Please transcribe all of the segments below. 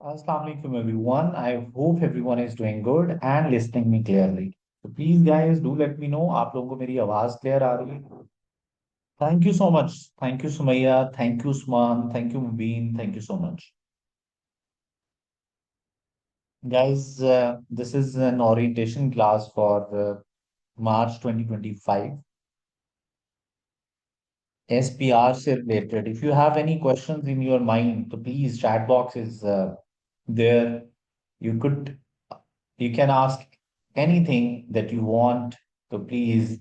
Assalamu alaikum everyone. I hope everyone is doing good and listening me clearly. So please guys do let me know आप लोगों को मेरी आवाज clear आ रही है? Thank you so much. Thank you Sumaya. Thank you Usman. Thank you Mubin. Thank you so much. Guys, this is an orientation class for March 2025. SPR से related. If you have any questions in your mind, so please chat box is there. You could you can ask anything that you want. So please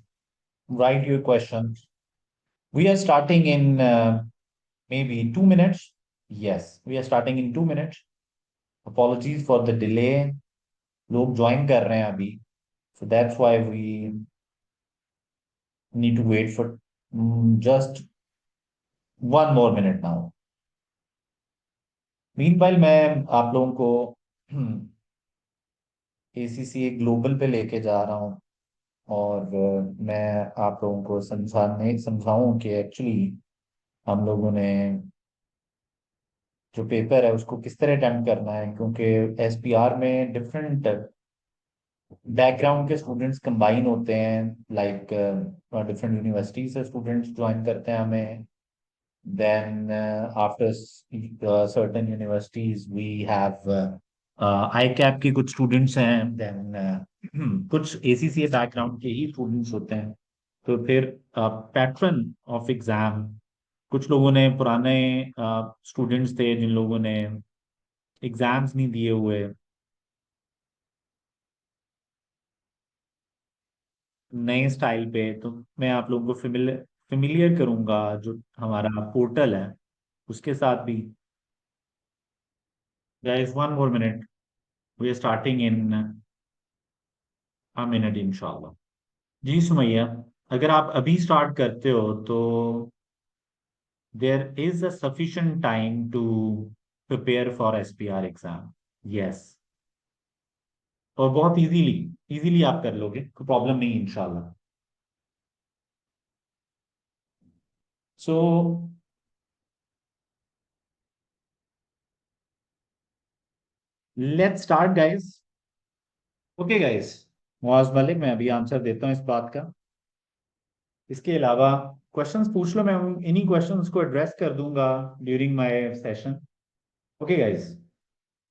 write your questions. We are starting in maybe 2 minutes. Yes, we are starting in 2 minutes. Apologies for the delay. लोग join कर रहे हैं अभी. So that's why we need to wait for just 1 more minute now. Meanwhile, मैं आप लोगों को ACCA global पे लेके जा रहा हूँ और मैं आप लोगों को समझाऊं कि एक्चुअली हम लोगों ने जो पेपर है उसको किस तरह अटेम्प्ट करना है, क्योंकि एसपीआर में डिफरेंट बैकग्राउंड के स्टूडेंट्स कंबाइन होते हैं, लाइक डिफरेंट यूनिवर्सिटीज से स्टूडेंट्स ज्वाइन करते हैं हमें. Then after certain universities we have ICAP के कुछ स्टूडेंट्स हैं. देन कुछ एसीसीए बैकग्राउंड के ही स्टूडेंट्स होते हैं. तो फिर पैटर्न ऑफ एग्जाम, कुछ लोगों ने पुराने स्टूडेंट्स थे जिन लोगों ने एग्जाम्स नहीं दिए हुए, नए स्टाइल पे. तो मैं आप लोगों को फेमिलियर करूंगा जो हमारा पोर्टल है उसके साथ भी. Guys 1 more minute. We are starting in a minute इंशाल्लाह. जी सुमैया, अगर आप अभी स्टार्ट करते हो तो there is a sufficient time to prepare for SPR exam. Yes, और बहुत इजीली इजीली आप कर लोगे, कोई प्रॉब्लम नहीं इंशाल्लाह. So let's start guys. Okay guys, Muaz Malik, मैं अभी आंसर देता हूँ इस बात का. इसके अलावा क्वेश्चंस पूछ लो, मैं इन्हीं क्वेश्चंस को एड्रेस कर दूंगा during my session. Okay guys,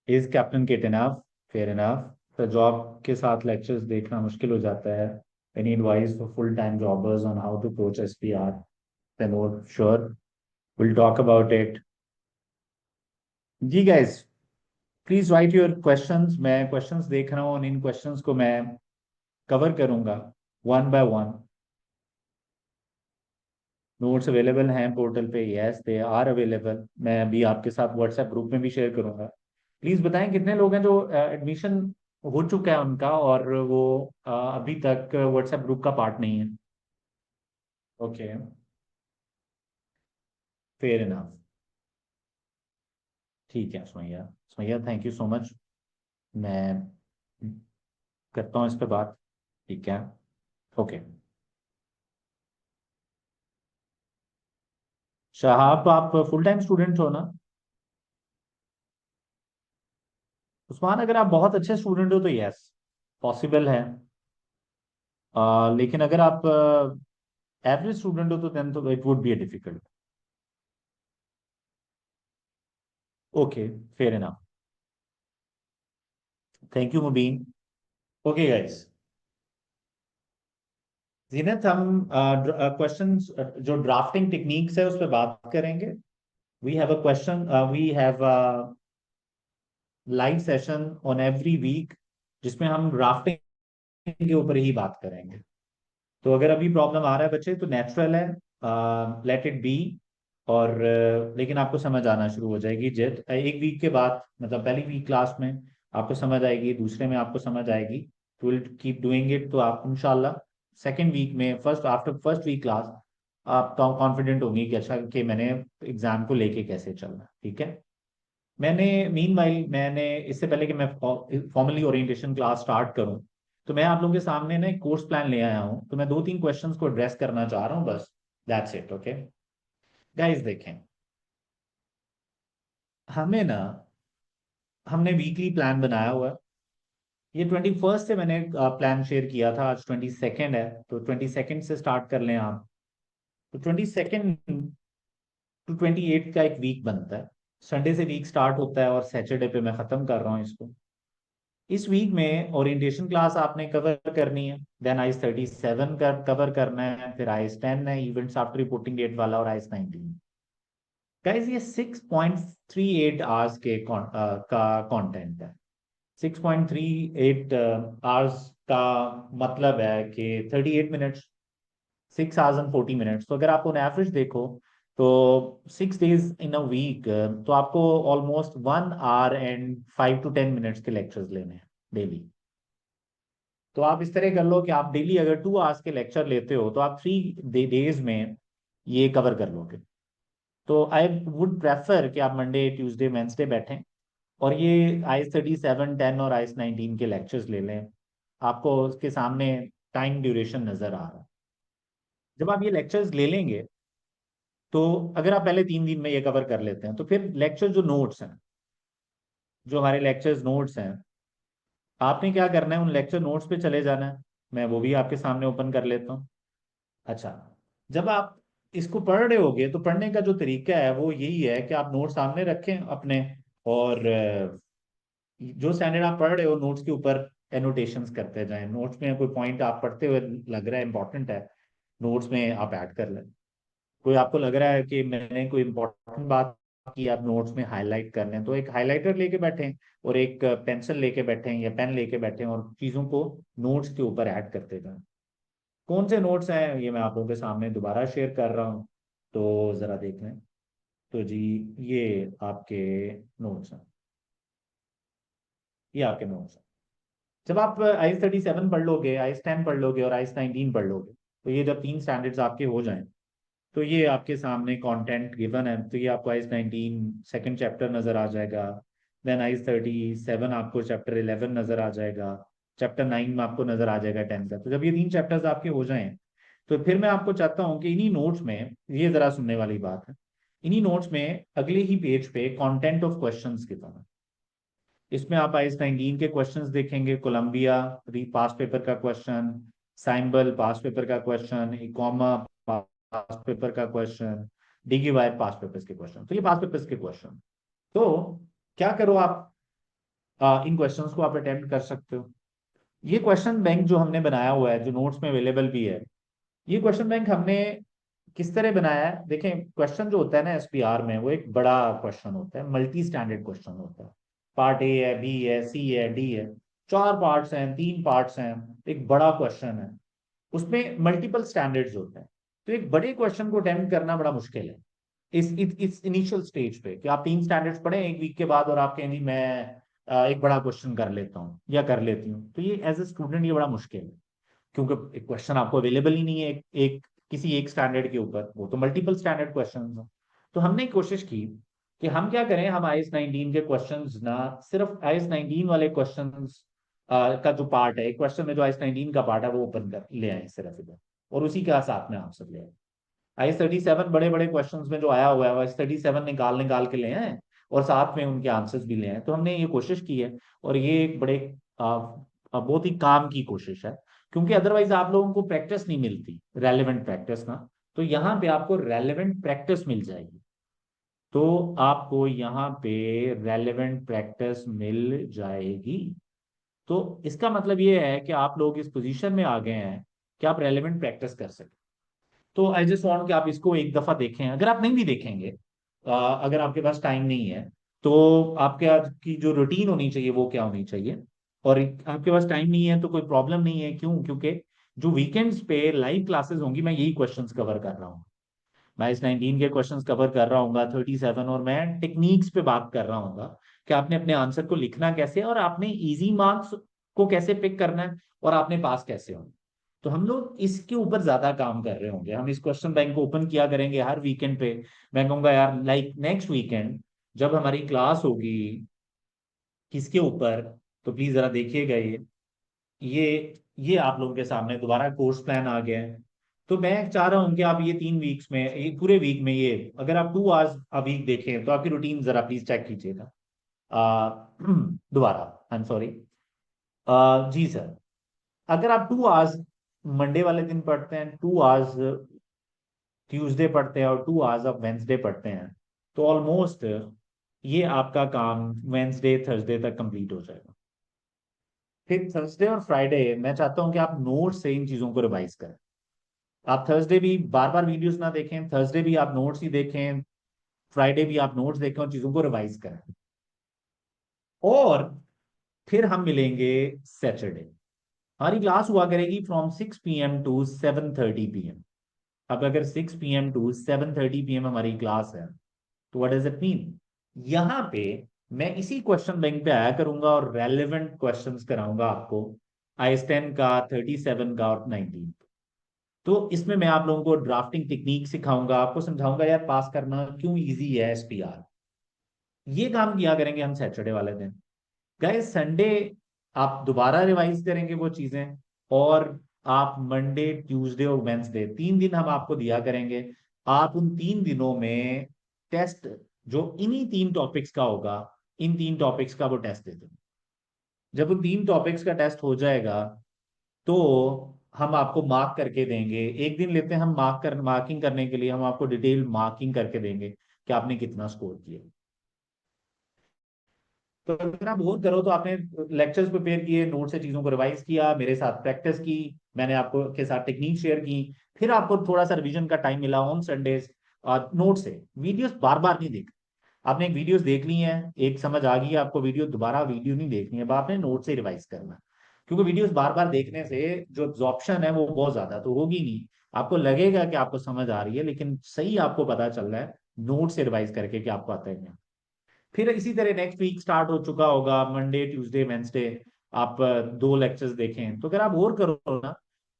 is Kaplan kit enough? Fair enough? तो जॉब के साथ लेक्चर्स देखना मुश्किल हो जाता है. Any advice for full time jobbers on how to approach SPR? Then sure, will talk about it. जी guys, please write your questions. मैं क्वेश्चंस देख रहा हूँ और इन क्वेश्चंस को मैं कवर करूंगा one by one. Notes available हैं पोर्टल पे? Yes, they are available. मैं अभी आपके साथ व्हाट्सएप ग्रुप में भी शेयर करूंगा. प्लीज बताएं कितने लोग हैं जो एडमिशन हो चुका है उनका और वो अभी तक व्हाट्सएप ग्रुप का पार्ट नहीं है. Okay, fair enough. ठीक है Sumaiya. Sumaiya, thank you so much. मैं करता हूँ इस पे बात. ठीक है. ओके. शहाब, आप फुल टाइम स्टूडेंट हो ना? उस्मान, अगर आप बहुत अच्छे स्टूडेंट हो तो यस, पॉसिबल है. लेकिन अगर आप एवरेज स्टूडेंट हो तो देन तो it would be a difficult. Okay, fair enough. Thank you Mubeen. Okay guys, Zeenat, हम क्वेश्चंस जो ड्राफ्टिंग टेक्निक्स है उस पर बात करेंगे. We have a question, we have live session on every week जिसमें हम ड्राफ्टिंग के ऊपर ही बात करेंगे. तो अगर अभी प्रॉब्लम आ रहा है बच्चे तो नेचुरल है, लेट इट बी. और लेकिन आपको समझ आना शुरू हो जाएगी जित एक वीक के बाद, मतलब पहली वीक क्लास में आपको समझ आएगी, दूसरे में आपको समझ आएगी. तो विल कीप डूइंग इट. तो आप इंशाल्लाह सेकेंड वीक में, first after first week class, आप कॉन्फिडेंट होंगे कि अच्छा कि मैंने एग्जाम को लेके कैसे चलना है. ठीक है. मैंने इससे पहले कि मैं फॉर्मली ओरिएंटेशन क्लास स्टार्ट करूं, तो मैं आप लोगों के सामने ना एक कोर्स प्लान ले आया हूं. तो मैं दो तीन क्वेश्चंस को एड्रेस करना चाह रहा हूं बस. That's it. ओके गाइस, देखें, हमें ना हमने वीकली प्लान बनाया हुआ है। ये 21 से मैंने प्लान शेयर किया था, आज 22 है, तो 22 से स्टार्ट कर लें आप। तो 22 टू 28 का एक वीक बनता है। संडे से वीक स्टार्ट होता है और सैटरडे पे मैं खत्म कर रहा हूँ इसको। इस वीक में ओरिएंटेशन क्लास आपने कवर करनी है, देन आइस 37 का कवर करना है, फिर आइस 10 है, इवेंट्स आफ्टर रिपोर्टिंग डेट वाला, और आइस 19। गाइस ये 6.38 आवर्स का कंटेंट है। 6.38 आवर्स का मतलब है कि 38 मिनट्स, 6 hours and 40 minutes। तो अगर आप ऑन एवरेज देखो तो 6 days इन अ वीक, तो आपको almost 1 hour and 5 to 10 minutes के लेक्चर्स लेने हैं डेली। तो आप इस तरह कर लो कि आप डेली अगर 2 hours के लेक्चर लेते हो तो आप 3 days में ये कवर कर लोगे। तो आई वुड प्रेफर कि आप मंडे ट्यूसडे वेंसडे बैठें और ये आइस 37 10 और आइस 19 के लेक्चर्स ले लें। आपको उसके सामने टाइम ड्यूरेशन नजर आ रहा है। जब आप ये लेक्चर्स ले लेंगे तो अगर आप पहले 3 दिन में ये कवर कर लेते हैं तो फिर लेक्चर जो नोट्स हैं, जो हमारे लेक्चर्स नोट्स हैं, आपने क्या करना है, उन लेक्चर नोट्स पे चले जाना है। मैं वो भी आपके सामने ओपन कर लेता हूँ। अच्छा, जब आप इसको पढ़ रहे होगे तो पढ़ने का जो तरीका है वो यही है कि आप नोट सामने रखें अपने, और जो स्टैंडर्ड आप पढ़ रहे हो नोट्स के ऊपर एनोटेशंस करते जाएं। नोट्स में कोई पॉइंट आप पढ़ते हुए लग रहा है इंपॉर्टेंट है, नोट्स में आप ऐड कर लें। कोई आपको लग रहा है कि मैंने कोई इंपॉर्टेंट बात की, आप नोट्स में हाईलाइट कर लें, तो एक हाइलाइटर लेके बैठें और एक पेंसिल लेके बैठें या पेन लेके बैठें और चीज़ों को नोट्स के ऊपर ऐड करते जाएं। कौन से नोट्स हैं ये मैं आप लोगों के सामने दोबारा शेयर कर रहा हूँ, तो ज़रा देख लें। तो जी, ये आपके नोट्स हैं, ये आपके नोट्स हैं। जब आप आइस 37 पढ़ लोगे, आइस 10 पढ़ लोगे और आइस 19 पढ़ लोगे, तो ये जब 3 स्टैंडर्ड्स आपके हो जाएं तो ये आपके सामने कंटेंट गिवन है। तो ये आपको आइस 19 सेकंड चैप्टर नजर आ जाएगा। देन आइस 37 आपको चैप्टर 11 नजर आ जाएगा। चैप्टर 9 में आपको नजर आ जाएगा 10 का। तो जब ये 3 चैप्टर्स आपके हो जाएं तो फिर मैं आपको चाहता हूँ कि इन्हीं नोट्स में, ये जरा सुनने वाली बात है, इन्हीं नोट्स में अगले ही पेज पे कंटेंट ऑफ क्वेश्चंस की तरह, इसमें आप आइस 19 के क्वेश्चंस देखेंगे, कोलंबिया पास पेपर का क्वेश्चन, साइंबल पास पेपर का क्वेश्चन, इकोमा पास पेपर का क्वेश्चन, डिगी वायर पास पेपर्स के क्वेश्चन। तो ये पास पेपर्स के क्वेश्चन। तो क्या करो आप, इन क्वेश्चंस को आप अटेम्प्ट कर सकते हो। ये क्वेश्चन बैंक जो हमने बनाया हुआ है, जो नोट्स में अवेलेबल भी है, ये क्वेश्चन बैंक हमने किस तरह बनाया है। देखें, क्वेश्चन जो होता है ना एसपीआर में, वो एक बड़ा क्वेश्चन होता है, मल्टी स्टैंडर्ड क्वेश्चन होता है। पार्ट ए है, बी है, सी है, डी है, 4 पार्ट्स हैं, 3 पार्ट्स हैं, एक बड़ा क्वेश्चन है। उसमें मल्टीपल स्टैंडर्ड्स होते हैं। तो एक बड़े क्वेश्चन को अटेम्प्ट करना बड़ा मुश्किल है इस इनिशियल स्टेज पे, कि आप 3 स्टैंडर्ड्स पढ़े एक वीक के बाद और आप कहें जी मैं एक बड़ा क्वेश्चन कर लेता हूँ या कर लेती हूँ। तो ये एज ए स्टूडेंट ये बड़ा मुश्किल है, क्योंकि एक क्वेश्चन आपको अवेलेबल ही नहीं है एक किसी एक स्टैंडर्ड के ऊपर, वो तो मल्टीपल स्टैंडर्ड क्वेश्चन हैं। तो हमने कोशिश की कि हम क्या करें, हम आईएस 19 के क्वेश्चंस ना, सिर्फ आईएस 19 वाले क्वेश्चंस का जो पार्ट है, एक क्वेश्चन में जो आईएस 19 का पार्ट है वो ओपन कर ले आए सिर्फ इधर, और उसी के साथ में आंसर ले आए। आईएस 37 बड़े बड़े क्वेश्चन में जो आया हुआ है आईएस 37 निकाल निकाल के ले आए और साथ में उनके आंसर्स भी ले आए। तो हमने ये कोशिश की है, और ये एक बड़े बहुत ही काम की कोशिश है, क्योंकि अदरवाइज आप लोगों को प्रैक्टिस नहीं मिलती, रेलेवेंट प्रैक्टिस ना। तो यहाँ पे आपको रेलेवेंट प्रैक्टिस मिल जाएगी। तो आपको यहाँ पे रेलेवेंट प्रैक्टिस मिल जाएगी। तो इसका मतलब ये है कि आप लोग इस पोजीशन में आ गए हैं कि आप रेलेवेंट प्रैक्टिस कर सकें। तो आई जस्ट वांट कि आप इसको एक दफा देखें। अगर आप नहीं भी देखेंगे, अगर आपके पास टाइम नहीं है, तो आपके आज की जो रूटीन होनी चाहिए वो क्या होनी चाहिए। और आपके पास टाइम नहीं है तो कोई प्रॉब्लम नहीं है, क्यों? क्योंकि जो वीकेंड्स पे लाइव क्लासेस होंगी मैं यही क्वेश्चंस कवर कर रहा हूँ। मैं इस 19 के क्वेश्चंस कवर कर रहा हूँ, 37, और मैं टेक्निक्स पे बात कर रहा हूँ कि आपने अपने आंसर को लिखना कैसे है और आपने इजी मार्क्स को कैसे पिक करना है और आपने पास कैसे होना। तो हम लोग इसके ऊपर ज्यादा काम कर रहे होंगे। हम इस क्वेश्चन बैंक को ओपन किया करेंगे हर वीकेंड पे। मैं कहूंगा यार लाइक नेक्स्ट वीकेंड जब हमारी क्लास होगी किसके ऊपर, तो प्लीज जरा देखिएगा ये आप लोगों के सामने दोबारा कोर्स प्लान आ गया है। तो मैं चाह रहा हूँ कि आप ये 3 वीक्स में, ये पूरे वीक में, ये अगर आप 2 आवर्स अ वीक देखें तो आपकी रूटीन जरा प्लीज चेक कीजिएगा। दोबारा, आई एम सॉरी। जी सर, अगर आप 2 आवर्स मंडे वाले दिन पढ़ते हैं, 2 आवर्स ट्यूसडे पढ़ते हैं और 2 आवर्स आप वेंसडे पढ़ते हैं, तो ऑलमोस्ट ये आपका काम वेंसडे थर्सडे तक कंप्लीट हो जाएगा। फिर थर्सडे और फ्राइडे मैं चाहता हूँ कि आप नोट से इन चीजों को रिवाइज करें। आप थर्सडे भी बार बार वीडियोस ना देखें, थर्सडे भी आप नोट्स ही देखें, फ्राइडे भी आप नोट्स देखें और चीजों को रिवाइज करें। और फिर हम मिलेंगे सैटरडे। हमारी क्लास हुआ करेगी फ्रॉम 6 PM टू 7:30 PM। अब अगर 6 PM टू 7:30 PM हमारी क्लास है, तो व्हाट डज इट मीन? यहाँ पे मैं इसी क्वेश्चन बैंक पे आया करूंगा और रेलेवेंट क्वेश्चंस कराऊंगा आपको, IS 10 का, 37 का और 19। तो इसमें मैं आप लोगों को ड्राफ्टिंग टेक्निक सिखाऊंगा, आपको समझाऊंगा यार पास करना क्यों इजी है SPR। ये काम किया करेंगे हम सैटरडे वाले दिन। गाइस संडे आप दोबारा रिवाइज करेंगे वो चीजें, और आप मंडे ट्यूसडे और वेंसडे 3 दिन हम आपको दिया करेंगे। आप उन 3 दिनों में टेस्ट जो इन्हीं 3 टॉपिक्स का होगा, इन 3 टॉपिक्स का वो टेस्ट देते हैं। जब उन 3 टॉपिक्स का टेस्ट हो जाएगा, तो हम आपको मार्क करके देंगे। एक दिन लेते हैं हम मार्किंग करने के लिए, हम आपको डिटेल मार्किंग करके देंगे कि आपने कितना स्कोर किया। तो अगर आप गौर करो तो आपने लेक्चर्स प्रिपेयर किए, नोट से चीजों को रिवाइज किया, मेरे साथ प्रैक्टिस की, मैंने आपको के साथ टेक्निक शेयर की, फिर आपको थोड़ा सा रिवीजन का टाइम मिला ऑन संडेज। नोट से वीडियोस बार बार नहीं देख, आपने एक वीडियोस देख ली है, एक समझ आ गई है आपको, वीडियो दोबारा वीडियो नहीं देखनी है, अब आपने नोट से रिवाइज करना है। क्योंकि वीडियोस बार बार देखने से जो एब्जॉर्प्शन है वो बहुत ज्यादा तो होगी नहीं। आपको लगेगा कि आपको समझ आ रही है, लेकिन सही आपको पता चल रहा है नोट से रिवाइज करके कि आपको आता है क्या। फिर इसी तरह नेक्स्ट वीक स्टार्ट हो चुका होगा, मंडे ट्यूसडे वेंसडे आप 2 लेक्चर्स देखें। तो अगर आप और करो ना,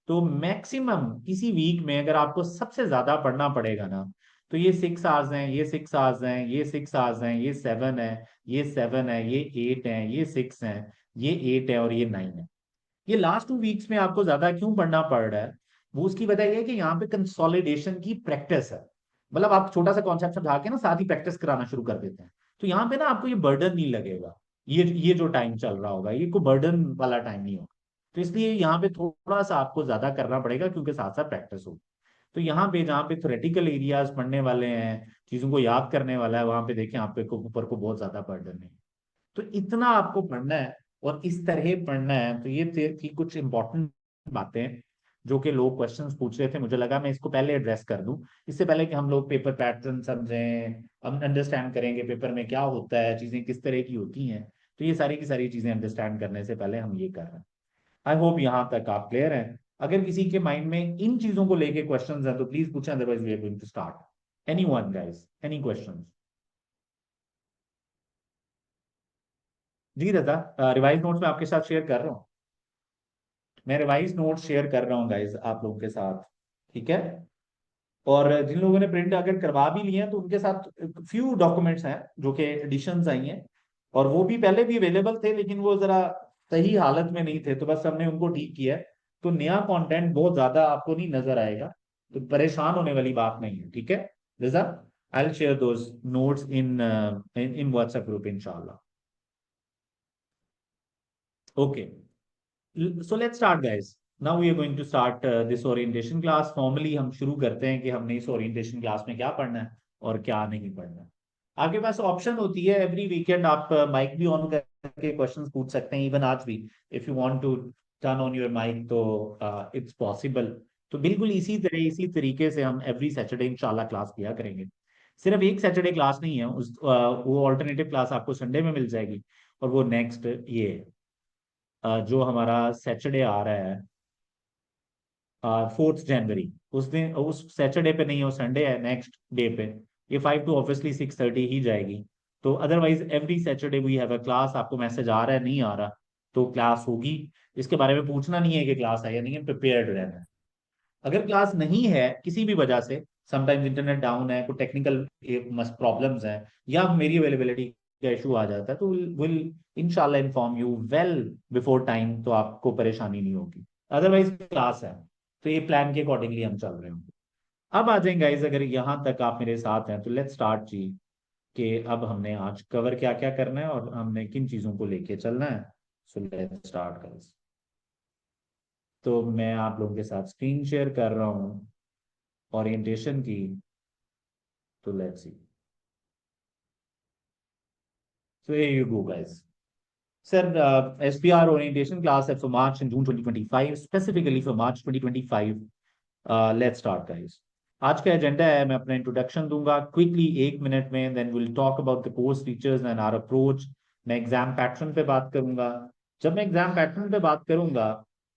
तो मैक्सिमम किसी वीक में अगर आपको सबसे ज्यादा पढ़ना पड़ेगा ना, तो ये 6 आवर्स हैं, ये 6 आवर्स हैं, ये 6 आवर्स हैं, ये 7 है, ये 7 है, ये 8 है, ये 6 है, ये 8 है और ये 9 है। ये लास्ट 2 वीक्स में आपको ज्यादा क्यों पढ़ना पड़ रहा है? वो उसकी वजह यह है कि यहाँ पे कंसोलिडेशन की प्रैक्टिस है। मतलब आप छोटा सा कॉन्सेप्ट समझा के ना साथ ही प्रैक्टिस कराना शुरू कर देते हैं। तो यहाँ पे ना आपको ये बर्डन नहीं लगेगा। ये जो टाइम चल रहा होगा ये कोई बर्डन वाला टाइम नहीं होगा। तो इसलिए यहाँ पे थोड़ा सा आपको ज्यादा करना पड़ेगा, क्योंकि साथ साथ प्रैक्टिस होगी। तो यहाँ पे जहाँ पे थ्योरेटिकल एरियाज पढ़ने वाले हैं, चीजों को याद करने वाला है, वहां पे देखें आप पे ऊपर को बहुत ज्यादा बर्डन है। तो इतना आपको पढ़ना है और इस तरह पढ़ना है। तो ये थी कुछ इंपॉर्टेंट बातें जो कि लोग क्वेश्चंस पूछ रहे थे, मुझे लगा मैं इसको पहले एड्रेस कर दूं, इससे पहले कि हम लोग पेपर पैटर्न समझें, हम अंडरस्टैंड करेंगे पेपर में क्या होता है, चीजें किस तरह की होती हैं। तो ये सारी की सारी चीजें अंडरस्टैंड करने से पहले हम ये कर रहे हैं। आई होप यहाँ तक आप क्लियर हैं। अगर किसी के माइंड में इन चीजों को लेके क्वेश्चंस हैं तो प्लीज पूछें, otherwise we are going to start. Anyone guys, any questions? जी रजा, रिवाइज नोट्स में आपके साथ शेयर कर रहा हूँ। मैं रिवाइज नोट शेयर कर रहा हूँ गाइज आप लोगों के साथ, ठीक है? और जिन लोगों ने प्रिंट अगर करवा भी लिए हैं तो उनके साथ फ्यू डॉक्यूमेंट्स हैं जो कि एडिशंस आई हैं, और वो भी पहले भी अवेलेबल थे लेकिन वो जरा सही हालत में नहीं थे, तो बस हमने उनको ठीक किया है। तो नया कंटेंट बहुत ज्यादा आपको नहीं नजर आएगा, तो परेशान होने वाली बात नहीं है, ठीक है Riza? I will share those notes in in WhatsApp group इंशाल्लाह। Okay, so let's start guys. Now we are going to start this orientation class. Formally हम शुरू करते हैं कि हमने इस orientation class में क्या पढ़ना है और क्या नहीं पढ़ना है। आपके पास ऑप्शन होती है एवरी वीकेंड, आप माइक भी ऑन करके क्वेश्चंस पूछ सकते हैं, इवन आज भी if you want to turn on your mic तो इट्स पॉसिबल। तो बिल्कुल इसी तरीके से हम एवरी सैटरडे इंशाल्लाह क्लास किया करेंगे। सिर्फ एक सैटरडे क्लास नहीं है, वो ऑल्टरनेटिव क्लास आपको संडे में मिल जाएगी। और वो नेक्स्ट ये जो हमारा सैटरडे आ रहा है 4 जनवरी, उस दिन उस सैटरडे पे नहीं, वो संडे है नेक्स्ट डे पे, ये 5 टू ऑब्वियसली 6:30 ही जाएगी। तो otherwise every Saturday we have a class. आपको मैसेज आ रहा है नहीं आ रहा, तो क्लास होगी। इसके बारे में पूछना नहीं है कि क्लास है या नहीं है, प्रिपेयर्ड रहना है। अगर क्लास नहीं है किसी भी वजह से, समटाइम्स इंटरनेट डाउन है, कोई टेक्निकल प्रॉब्लम्स हैं, या मेरी अवेलेबिलिटी का इशू आ जाता है, तो विल इंशाल्लाह inform you well before time, तो आपको परेशानी नहीं होगी। अदरवाइज क्लास है, तो ये प्लान के अकॉर्डिंगली हम चल रहे होंगे। अब आ जाएंगे गाइस, अगर यहाँ तक आप मेरे साथ हैं तो लेट्स स्टार्ट जी। कि अब हमने आज कवर क्या क्या करना है और हमने किन चीजों को लेके चलना है। So let's start guys. तो मैं आप लोगों के साथ स्क्रीन शेयर कर रहा हूँ ओरिएंटेशन की। तो let's see. So here you go guys. Sir, SPR orientation class है for March and June 2025, specifically for March 2025. Let's start, guys. आज का एजेंडा है, मैं अपना इंट्रोडक्शन दूंगा क्विकली 1 मिनट में, then will talk about the course features and our approach. मैं exam pattern पे बात करूंगा। जब मैं एग्जाम पैटर्न पे बात करूंगा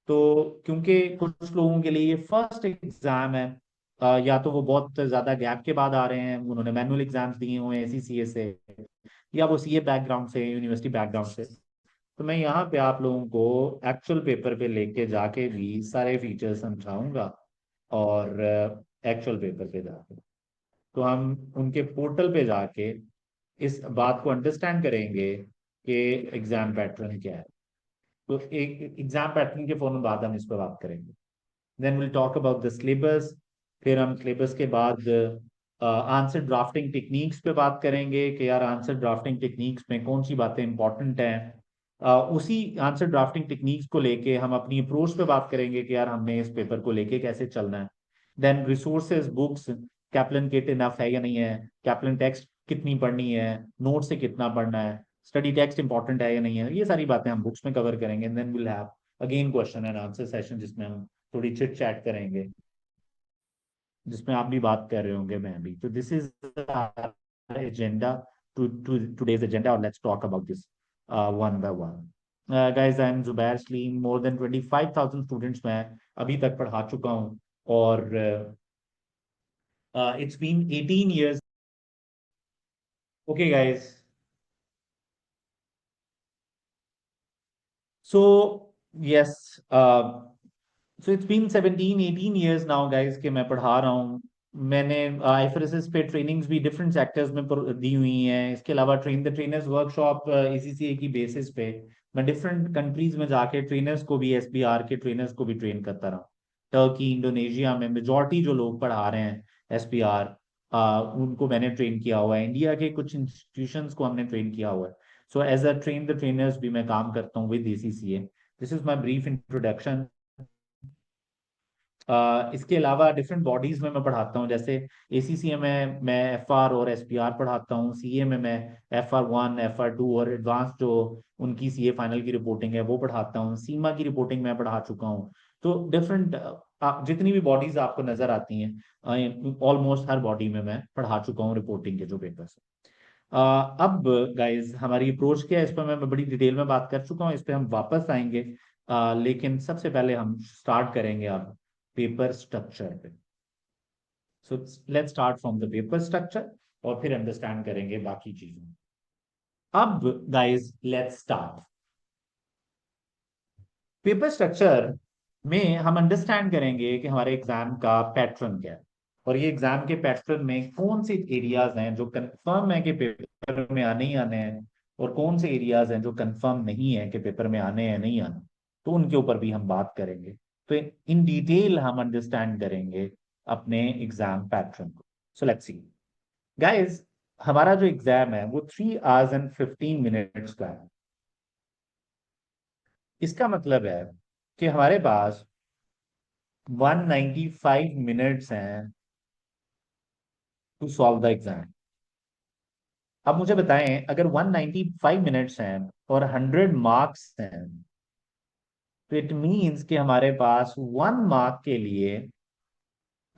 तो क्योंकि कुछ लोगों के लिए ये फर्स्ट एग्जाम है, या तो वो बहुत ज्यादा गैप के बाद आ रहे हैं, उन्होंने मैनुअल एग्जाम्स दिए हुए हैं एसीसीए से, या वो सीए बैकग्राउंड से, यूनिवर्सिटी बैकग्राउंड से। तो मैं यहाँ पे आप लोगों को एक्चुअल पेपर पे लेके जाके भी सारे फीचर्स समझाऊंगा, और एक्चुअल पेपर पे जाके तो हम उनके पोर्टल पे जाके इस बात को अंडरस्टैंड करेंगे कि एग्जाम पैटर्न क्या है। तो एक एग्जाम पैटर्न के फौरन बाद हम इस पर बात करेंगे। Then will talk about the syllabus. फिर हम सिलेबस के बाद आंसर ड्राफ्टिंग टेक्निक्स पे बात करेंगे कि यार आंसर ड्राफ्टिंग टेक्निक्स में कौन सी बातें इंपॉर्टेंट हैं। उसी आंसर ड्राफ्टिंग टेक्निक्स को लेके हम अपनी अप्रोच पे बात करेंगे कि यार हमने इस पेपर को लेके कैसे चलना है। Then resources, books, Kaplan kit enough है या नहीं है, कैप्लन टेक्स्ट कितनी पढ़नी है, नोट से कितना पढ़ना है, स्टडी टेक्स्ट इंपॉर्टेंट है या नहीं है, ये सारी बातें हम बुक्स में कवर करेंगे। Then will have again question and answer session, जिसमें हम थोड़ी चिट चैट करेंगे, जिसमें आप भी बात कर रहे होंगे, मैं भी। तो this is agenda, today's agenda, और let's talk about this one by one. Guys, I am Zubair Salim. More than 25,000 students मैं अभी तक पढ़ा चुका हूँ, और it's been 18 years. Okay guys, so yes, so it's been 17-18 years now guys कि मैं पढ़ा रहा हूँ। मैंने आईएफआरएस पे ट्रेनिंग्स भी डिफरेंट सेक्टर्स में दी हुई हैं। इसके अलावा train the trainers workshop ACCA की बेसिस पे मैं डिफरेंट कंट्रीज में जाके ट्रेनर्स को भी, एसबीआर के ट्रेनर्स को भी ट्रेन करता रहा। टर्की, इंडोनेशिया में मेजॉरिटी जो लोग पढ़ा रहे हैं एसबीआर, उनको मैंने ट्रेन किया हुआ है। इंडिया के कुछ इंस्टीट्यूशंस को हमने ट्रेन किया हुआ है। So as a train the trainers भी मैं काम करता हूँ विद ACCA. This is my brief introduction. इसके अलावा डिफरेंट बॉडीज में मैं पढ़ाता हूँ, जैसे एसीसीए में मैं एफआर और एसपीआर पढ़ाता हूँ, सीए में मैं FR1, FR2 और एडवांस जो उनकी सीए फाइनल की रिपोर्टिंग है वो पढ़ाता हूँ। सीमा की रिपोर्टिंग मैं पढ़ा चुका हूँ। तो डिफरेंट जितनी भी बॉडीज आपको नजर आती हैं, ऑलमोस्ट हर बॉडी में मैं पढ़ा चुका हूँ रिपोर्टिंग के जो पेपर्स हैं। अब गाइज हमारी अप्रोच क्या है, इस पर मैं बड़ी डिटेल में बात कर चुका हूँ, इस पर हम वापस आएंगे। लेकिन सबसे पहले हम स्टार्ट करेंगे अब पेपर स्ट्रक्चर पे। So let's start from the paper structure, और फिर अंडरस्टैंड करेंगे बाकी चीजों। अब guys let's start paper structure में। हम अंडरस्टैंड करेंगे कि हमारे एग्जाम का पैटर्न क्या है, और ये एग्जाम के पैटर्न में कौन से एरियाज हैं जो कंफर्म है कि पेपर में आने ही आने हैं, और कौन से एरियाज हैं जो कंफर्म नहीं है कि पेपर में आने हैं नहीं आने। तो उनके ऊपर भी हम बात करेंगे। तो इन डिटेल हम अंडरस्टैंड करेंगे अपने एग्जाम पैटर्न को। सो लेट्स सी गाइस, हमारा जो एग्जाम है वो 3 hours and 15 minutes का है। इसका मतलब है कि हमारे पास 195 minutes हैं टू सॉल्व द एग्जाम। अब मुझे बताएं, अगर 195 minutes हैं और 100 marks हैं, तो इट मीन्स कि हमारे पास 1 mark के लिए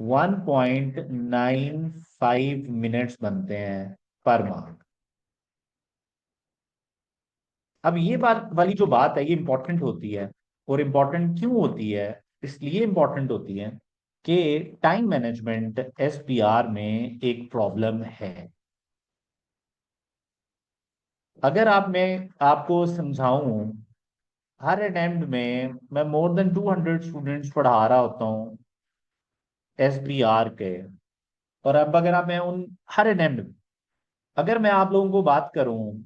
1.95 minutes बनते हैं पर मार्क। अब ये बात वाली जो बात है ये इंपॉर्टेंट होती है, और इंपॉर्टेंट क्यों होती है? इसलिए इंपॉर्टेंट होती है कि टाइम मैनेजमेंट एसपीआर में एक प्रॉब्लम है। अगर आप मैं आपको समझाऊं, हर अटेम्प्ट में मैं मोर देन 200 स्टूडेंट्स पढ़ा रहा होता हूँ एसबीआर के। और अब अगर आप मैं उन हर अटेम्प्ट, अगर मैं आप लोगों को बात करूं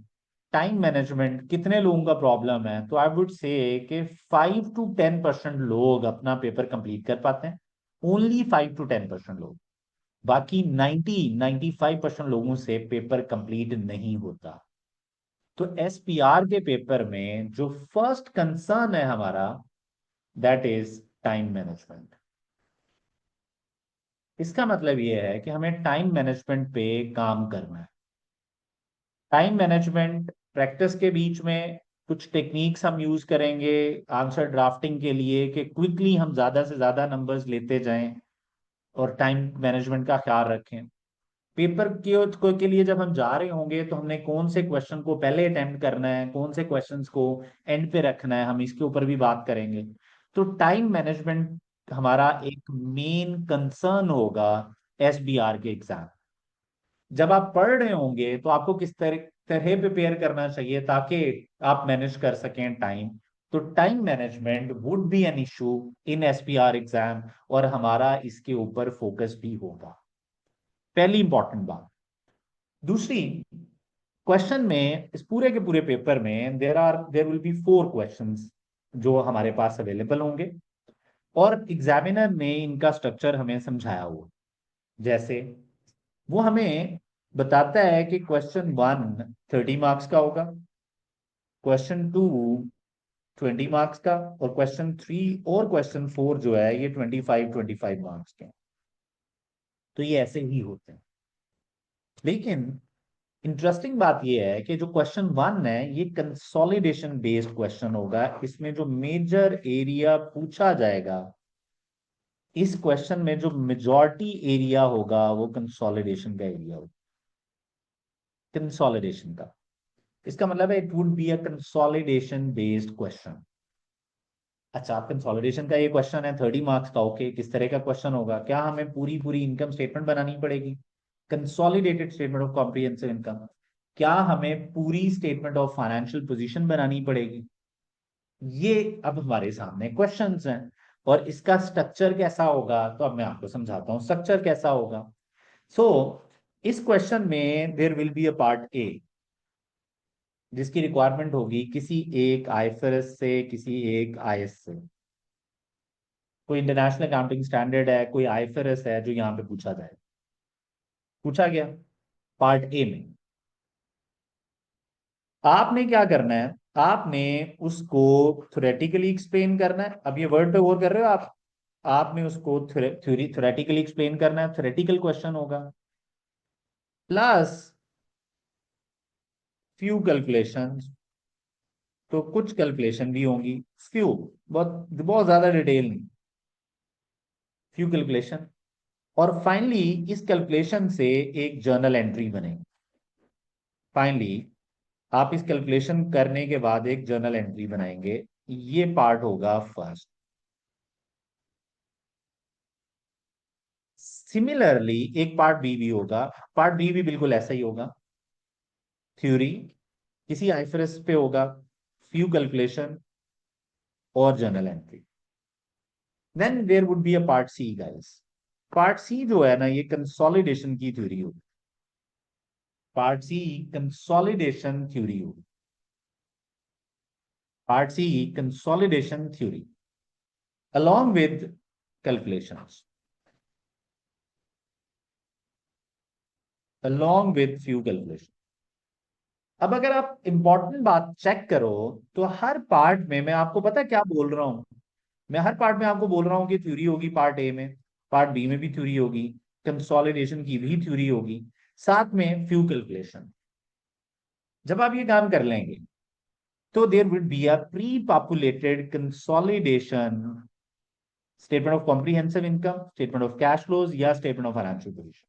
टाइम मैनेजमेंट कितने लोगों का प्रॉब्लम है, तो आई वुड से कि 5 to 10% लोग अपना पेपर कंप्लीट कर पाते हैं। ओनली 5 to 10% लोग। बाकी 95% लोगों से पेपर कंप्लीट नहीं होता। तो एसपीआर के पेपर में जो फर्स्ट कंसर्न है हमारा, दैट इज टाइम मैनेजमेंट। इसका मतलब ये है कि हमें टाइम मैनेजमेंट पे काम करना है। टाइम मैनेजमेंट प्रैक्टिस के बीच में कुछ टेक्निक्स हम यूज करेंगे आंसर ड्राफ्टिंग के लिए, कि क्विकली हम ज्यादा से ज्यादा नंबर्स लेते जाएं और टाइम मैनेजमेंट का ख्याल रखें। पेपर के लिए जब हम जा रहे होंगे तो हमने कौन से क्वेश्चन को पहले अटेम्प्ट करना है, कौन से क्वेश्चंस को एंड पे रखना है, हम इसके ऊपर भी बात करेंगे। तो टाइम मैनेजमेंट हमारा एक मेन कंसर्न होगा एसबीआर के एग्जाम। जब आप पढ़ रहे होंगे तो आपको किस तरह प्रिपेयर करना चाहिए ताकि आप मैनेज कर सकें टाइम। तो time management would be an issue in SPR exam, और हमारा इसके ऊपर फोकस भी होगा। पहली इंपॉर्टेंट बात। दूसरी, क्वेश्चन में इस पूरे के पूरे पेपर में देर विल बी 4 क्वेश्चंस जो हमारे पास अवेलेबल होंगे, और एग्जामिनर ने इनका स्ट्रक्चर हमें समझाया हुआ। जैसे वो हमें बताता है कि क्वेश्चन 1 30 मार्क्स का होगा, क्वेश्चन 2 20 मार्क्स का, और क्वेश्चन 3 और क्वेश्चन 4 जो है ये 25 मार्क्स के हैं। तो ये ऐसे ही होते हैं। लेकिन इंटरेस्टिंग बात यह है कि जो क्वेश्चन 1 है ये कंसोलिडेशन बेस्ड क्वेश्चन होगा। इसमें जो मेजर एरिया पूछा जाएगा, इस क्वेश्चन में जो मेजॉरिटी एरिया होगा वो कंसोलिडेशन का एरिया होगा। कंसोलिडेशन का इसका मतलब है it would be a consolidation based question. अच्छा, कंसोलिडेशन का ये क्वेश्चन है 30 मार्क्स का, ओके। किस तरह का क्वेश्चन होगा? क्या हमें पूरी पूरी इनकम स्टेटमेंट बनानी पड़ेगी, consolidated statement of comprehensive income? क्या हमें पूरी स्टेटमेंट ऑफ फाइनेंशियल पोजीशन बनानी पड़ेगी? ये अब हमारे सामने क्वेश्चंस हैं। और इसका स्ट्रक्चर कैसा होगा, तो अब मैं आपको समझाता हूं स्ट्रक्चर कैसा होगा। सो इस क्वेश्चन में there will be a part A, जिसकी रिक्वायरमेंट होगी किसी एक आईएफआरएस से, किसी एक आईएस से। कोई इंटरनेशनल अकाउंटिंग स्टैंडर्ड है, कोई आईएफआरएस है जो यहाँ पे पूछा जाए। पूछा गया पार्ट ए में, आपने क्या करना है? आपने उसको थ्योरेटिकली एक्सप्लेन करना है। अब ये वर्ड पे गौर कर रहे हो आप? आपने उसको थ्योरेटिकली एक्सप्लेन करना है, थ्योरेटिकल क्वेश्चन होगा, प्लस फ्यू कैलकुलेशंस। तो कुछ कैलकुलेशन भी होंगी, फ्यू, बहुत बहुत ज्यादा डिटेल नहीं, फ्यू कैलकुलेशन। और फाइनली इस कैलकुलेशन से एक जर्नल एंट्री बनेगी। फाइनली आप इस कैलकुलेशन करने के बाद एक जर्नल एंट्री बनाएंगे। ये पार्ट होगा फर्स्ट। सिमिलरली एक पार्ट बी भी होगा। पार्ट बी भी बिल्कुल ऐसा ही होगा, थ्योरी, किसी आईएफआरएस पे होगा, फ्यू कैलकुलेशन और journal entry. Then there would be a part C guys. Part C जो है ना, ये कंसोलिडेशन की थ्योरी होगी। पार्ट सी कंसोलिडेशन थ्योरी होगी। Part C consolidation theory along with calculations, along with few calculations। अब अगर आप इंपॉर्टेंट बात चेक करो तो हर पार्ट में मैं आपको पता है क्या बोल रहा हूं? मैं हर पार्ट में आपको बोल रहा हूं कि थ्योरी होगी पार्ट ए में, पार्ट बी में भी थ्योरी होगी, कंसोलिडेशन की भी थ्योरी होगी, साथ में फ्यू कैलकुलेशन। जब आप ये काम कर लेंगे तो there will be a pre populated consolidation statement of comprehensive income, statement of cash flows या स्टेटमेंट ऑफ फाइनेंशियल पोजीशन।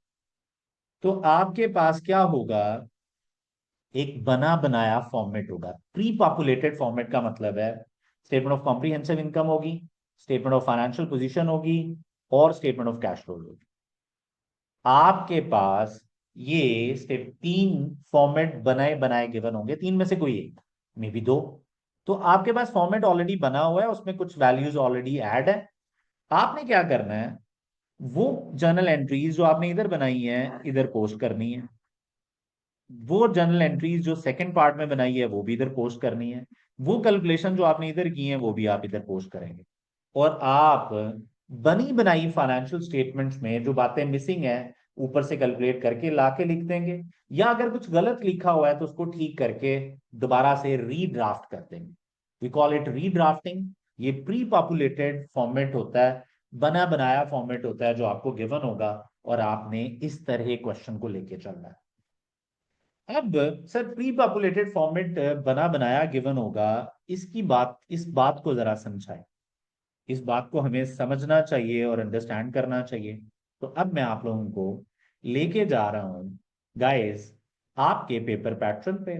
तो आपके पास क्या होगा? एक बना बनाया फॉर्मेट होगा। प्री पॉपुलेटेड फॉर्मेट का मतलब है स्टेटमेंट ऑफ कॉम्प्रिहेंसिव इनकम होगी, स्टेटमेंट ऑफ फाइनेंशियल पोजीशन होगी, और स्टेटमेंट ऑफ कैश फ्लो होगी। आपके पास ये स्टेप 3 फॉर्मेट बनाए बनाए गिवन होंगे, 3 में से कोई एक, मे बी 2। तो आपके पास फॉर्मेट ऑलरेडी बना हुआ है, उसमें कुछ वैल्यूज ऑलरेडी ऐड है। आपने क्या करना है? वो जर्नल एंट्रीज जो आपने इधर बनाई है इधर पोस्ट करनी है। वो जर्नल एंट्रीज जो सेकंड पार्ट में बनाई है वो भी इधर पोस्ट करनी है। वो कैलकुलेशन जो आपने इधर की है वो भी आप इधर पोस्ट करेंगे। और आप बनी बनाई फाइनेंशियल स्टेटमेंट्स में जो बातें मिसिंग है ऊपर से कैलकुलेट करके लाके लिख देंगे, या अगर कुछ गलत लिखा हुआ है तो उसको ठीक करके दोबारा से रीड्राफ्ट कर देंगे। We call it redrafting. ये प्री पॉपुलेटेड फॉर्मेट होता है, बना बनाया फॉर्मेट होता है जो आपको गिवन होगा, और आपने इस तरह क्वेश्चन को लेके चलना है। अब सर प्री पॉपुलेटेड फॉर्मेट बना बनाया गिवन होगा, इस बात को जरा समझाएं। इस बात को हमें समझना चाहिए और अंडरस्टैंड करना चाहिए। तो अब मैं आप लोगों को लेके जा रहा हूँ गाइस आपके पेपर पैटर्न पे।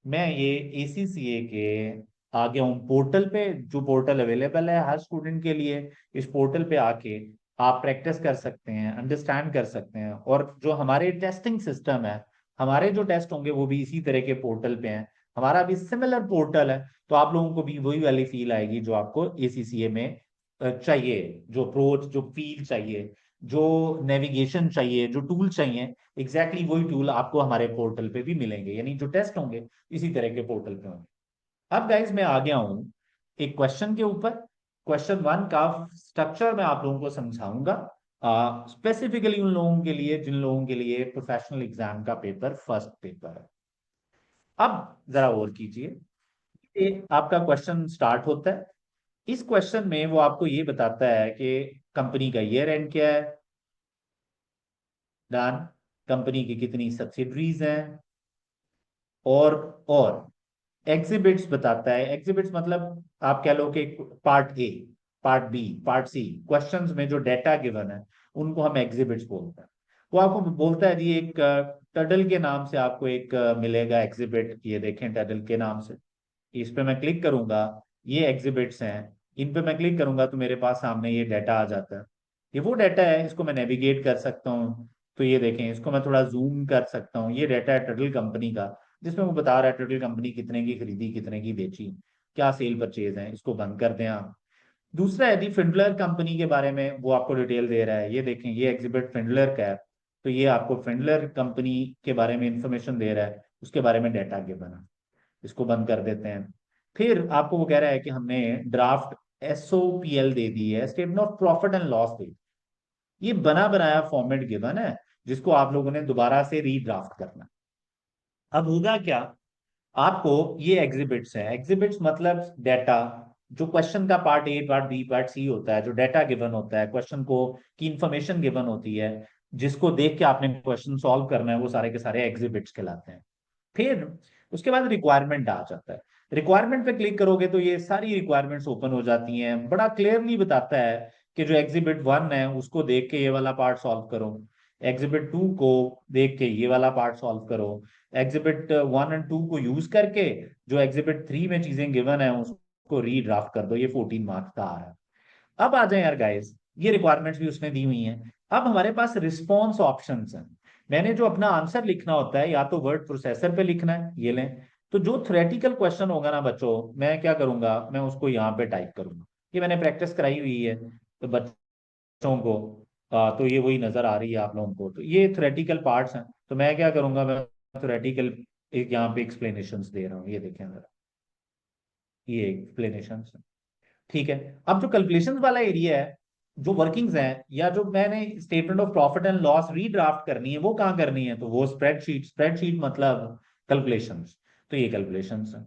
मैं ये ACCA के आ गया हूँ पोर्टल पे, जो पोर्टल अवेलेबल है हर स्टूडेंट के लिए। इस पोर्टल पे आके आप प्रैक्टिस कर सकते हैं, अंडरस्टैंड कर सकते हैं, और जो हमारे टेस्टिंग सिस्टम है, हमारे जो टेस्ट होंगे वो भी इसी तरह के पोर्टल पे हैं। हमारा भी सिमिलर पोर्टल है, तो आप लोगों को भी वही वाली फील आएगी जो आपको ACCA में चाहिए, जो अप्रोच, जो फील चाहिए, जो नेविगेशन चाहिए, जो टूल चाहिए, एग्जैक्टली वही टूल आपको हमारे पोर्टल पे भी मिलेंगे, यानी जो टेस्ट होंगे इसी तरह के पोर्टल पे होंगे। अब गाइज मैं आ गया हूं एक क्वेश्चन के ऊपर। क्वेश्चन 1 का स्ट्रक्चर मैं आप लोगों को समझाऊंगा, स्पेसिफिकली उन लोगों के लिए जिन लोगों के लिए प्रोफेशनल एग्जाम का पेपर फर्स्ट पेपर है। अब जरा और कीजिए, आपका क्वेश्चन स्टार्ट होता है। इस क्वेश्चन में वो आपको ये बताता है कि कंपनी का ईयर एंड क्या है, डन, कंपनी की कितनी सब्सिडरीज हैं, और एग्जिबिट्स बताता है। एग्जिबिट्स मतलब आप कह लो कि part A, part B, part C, questions में जो डेटा गिवन है उनको हम एग्जिबिट्स बोलते हैं। वो आपको बोलता है जी एक टडल के नाम से आपको एक मिलेगा एग्जिबिट, ये देखें टडल के नाम से। इस पे मैं क्लिक करूंगा, ये एग्जिबिट्स हैं, इन पे मैं क्लिक करूंगा तो मेरे पास सामने ये डाटा आ जाता है। ये वो डाटा है, इसको मैं नेविगेट कर सकता हूँ। तो ये देखें, इसको मैं थोड़ा जूम कर सकता हूँ। ये डाटा है टोटल कंपनी का, जिसमें वो बता रहा है टोटल कंपनी कितने की खरीदी, कितने की बेची, क्या सेल परचेज है। इसको बंद कर दें आप। दूसरा यदि फिंडलर कंपनी के बारे में वो आपको डिटेल दे रहा है, ये देखें ये एग्जिबिट फिंडलर का है, तो ये आपको फिंडलर कंपनी के बारे में इंफॉर्मेशन दे रहा है, उसके बारे में डाटा गिवन है। इसको बंद कर देते हैं। फिर आपको वो कह रहा है कि हमने ड्राफ्ट SOPL दे दी है, statement of profit and loss दे दी। ये बना बनाया फॉर्मेट गिवन है, जिसको आप लोगों ने दोबारा से रीड्राफ्ट करना। अब होगा क्या, आपको ये एग्जिबिट्स है, एग्जिबिट्स मतलब डाटा, जो क्वेश्चन का part A, part B, part C होता है, जो डाटा गिवन होता है क्वेश्चन को, की इंफॉर्मेशन गिवन होती है, जिसको देख के आपने क्वेश्चन सॉल्व करना है, वो सारे के सारे एग्जिबिट्स कहलाते हैं। फिर उसके बाद रिक्वायरमेंट आ जाता है। रिक्वायरमेंट पे क्लिक करोगे तो ये सारी रिक्वायरमेंट्स ओपन हो जाती हैं, बड़ा क्लियरली बताता है कि जो एग्जिबिट 1 है उसको देख के ये वाला पार्ट सॉल्व करो, एग्जिबिट 2 को देख के ये वाला पार्ट सॉल्व करो, एग्जिबिट 1 एंड 2 को यूज करके जो एग्जिबिट 3 में चीजें गिवन है उसको रीड्राफ्ट कर दो। ये 14 मार्क्स का आ रहा है। अब आ जाए यार गाइस, ये रिक्वायरमेंट्स भी उसने दी हुई हैं। अब हमारे पास रिस्पॉन्स ऑप्शंस हैं। मैंने जो अपना आंसर लिखना होता है, या तो वर्ड प्रोसेसर पे लिखना है, ये लें। तो जो थ्योरेटिकल क्वेश्चन होगा ना बच्चों, मैं क्या करूंगा, मैं उसको यहाँ पे टाइप करूंगा। ये मैंने प्रैक्टिस कराई हुई है तो बच्चों को, तो ये वही नजर आ रही है आप लोगों को। तो ये थ्योरेटिकल पार्ट्स हैं, तो मैं क्या करूंगा, मैं थ्योरेटिकल एक यहाँ पे एक्सप्लेनेशन दे रहा हूँ। ये देखें जरा, ये एक्सप्लेनेशन, ठीक है। अब जो कैलकुलेशंस वाला एरिया है, जो वर्किंग्स हैं, या जो मैंने statement of profit and loss redraft करनी है, वो कहाँ करनी है, तो वो स्प्रेडशीट। स्प्रेडशीट मतलब कैलकुलेशंस। तो ये कैलकुलेशंस है।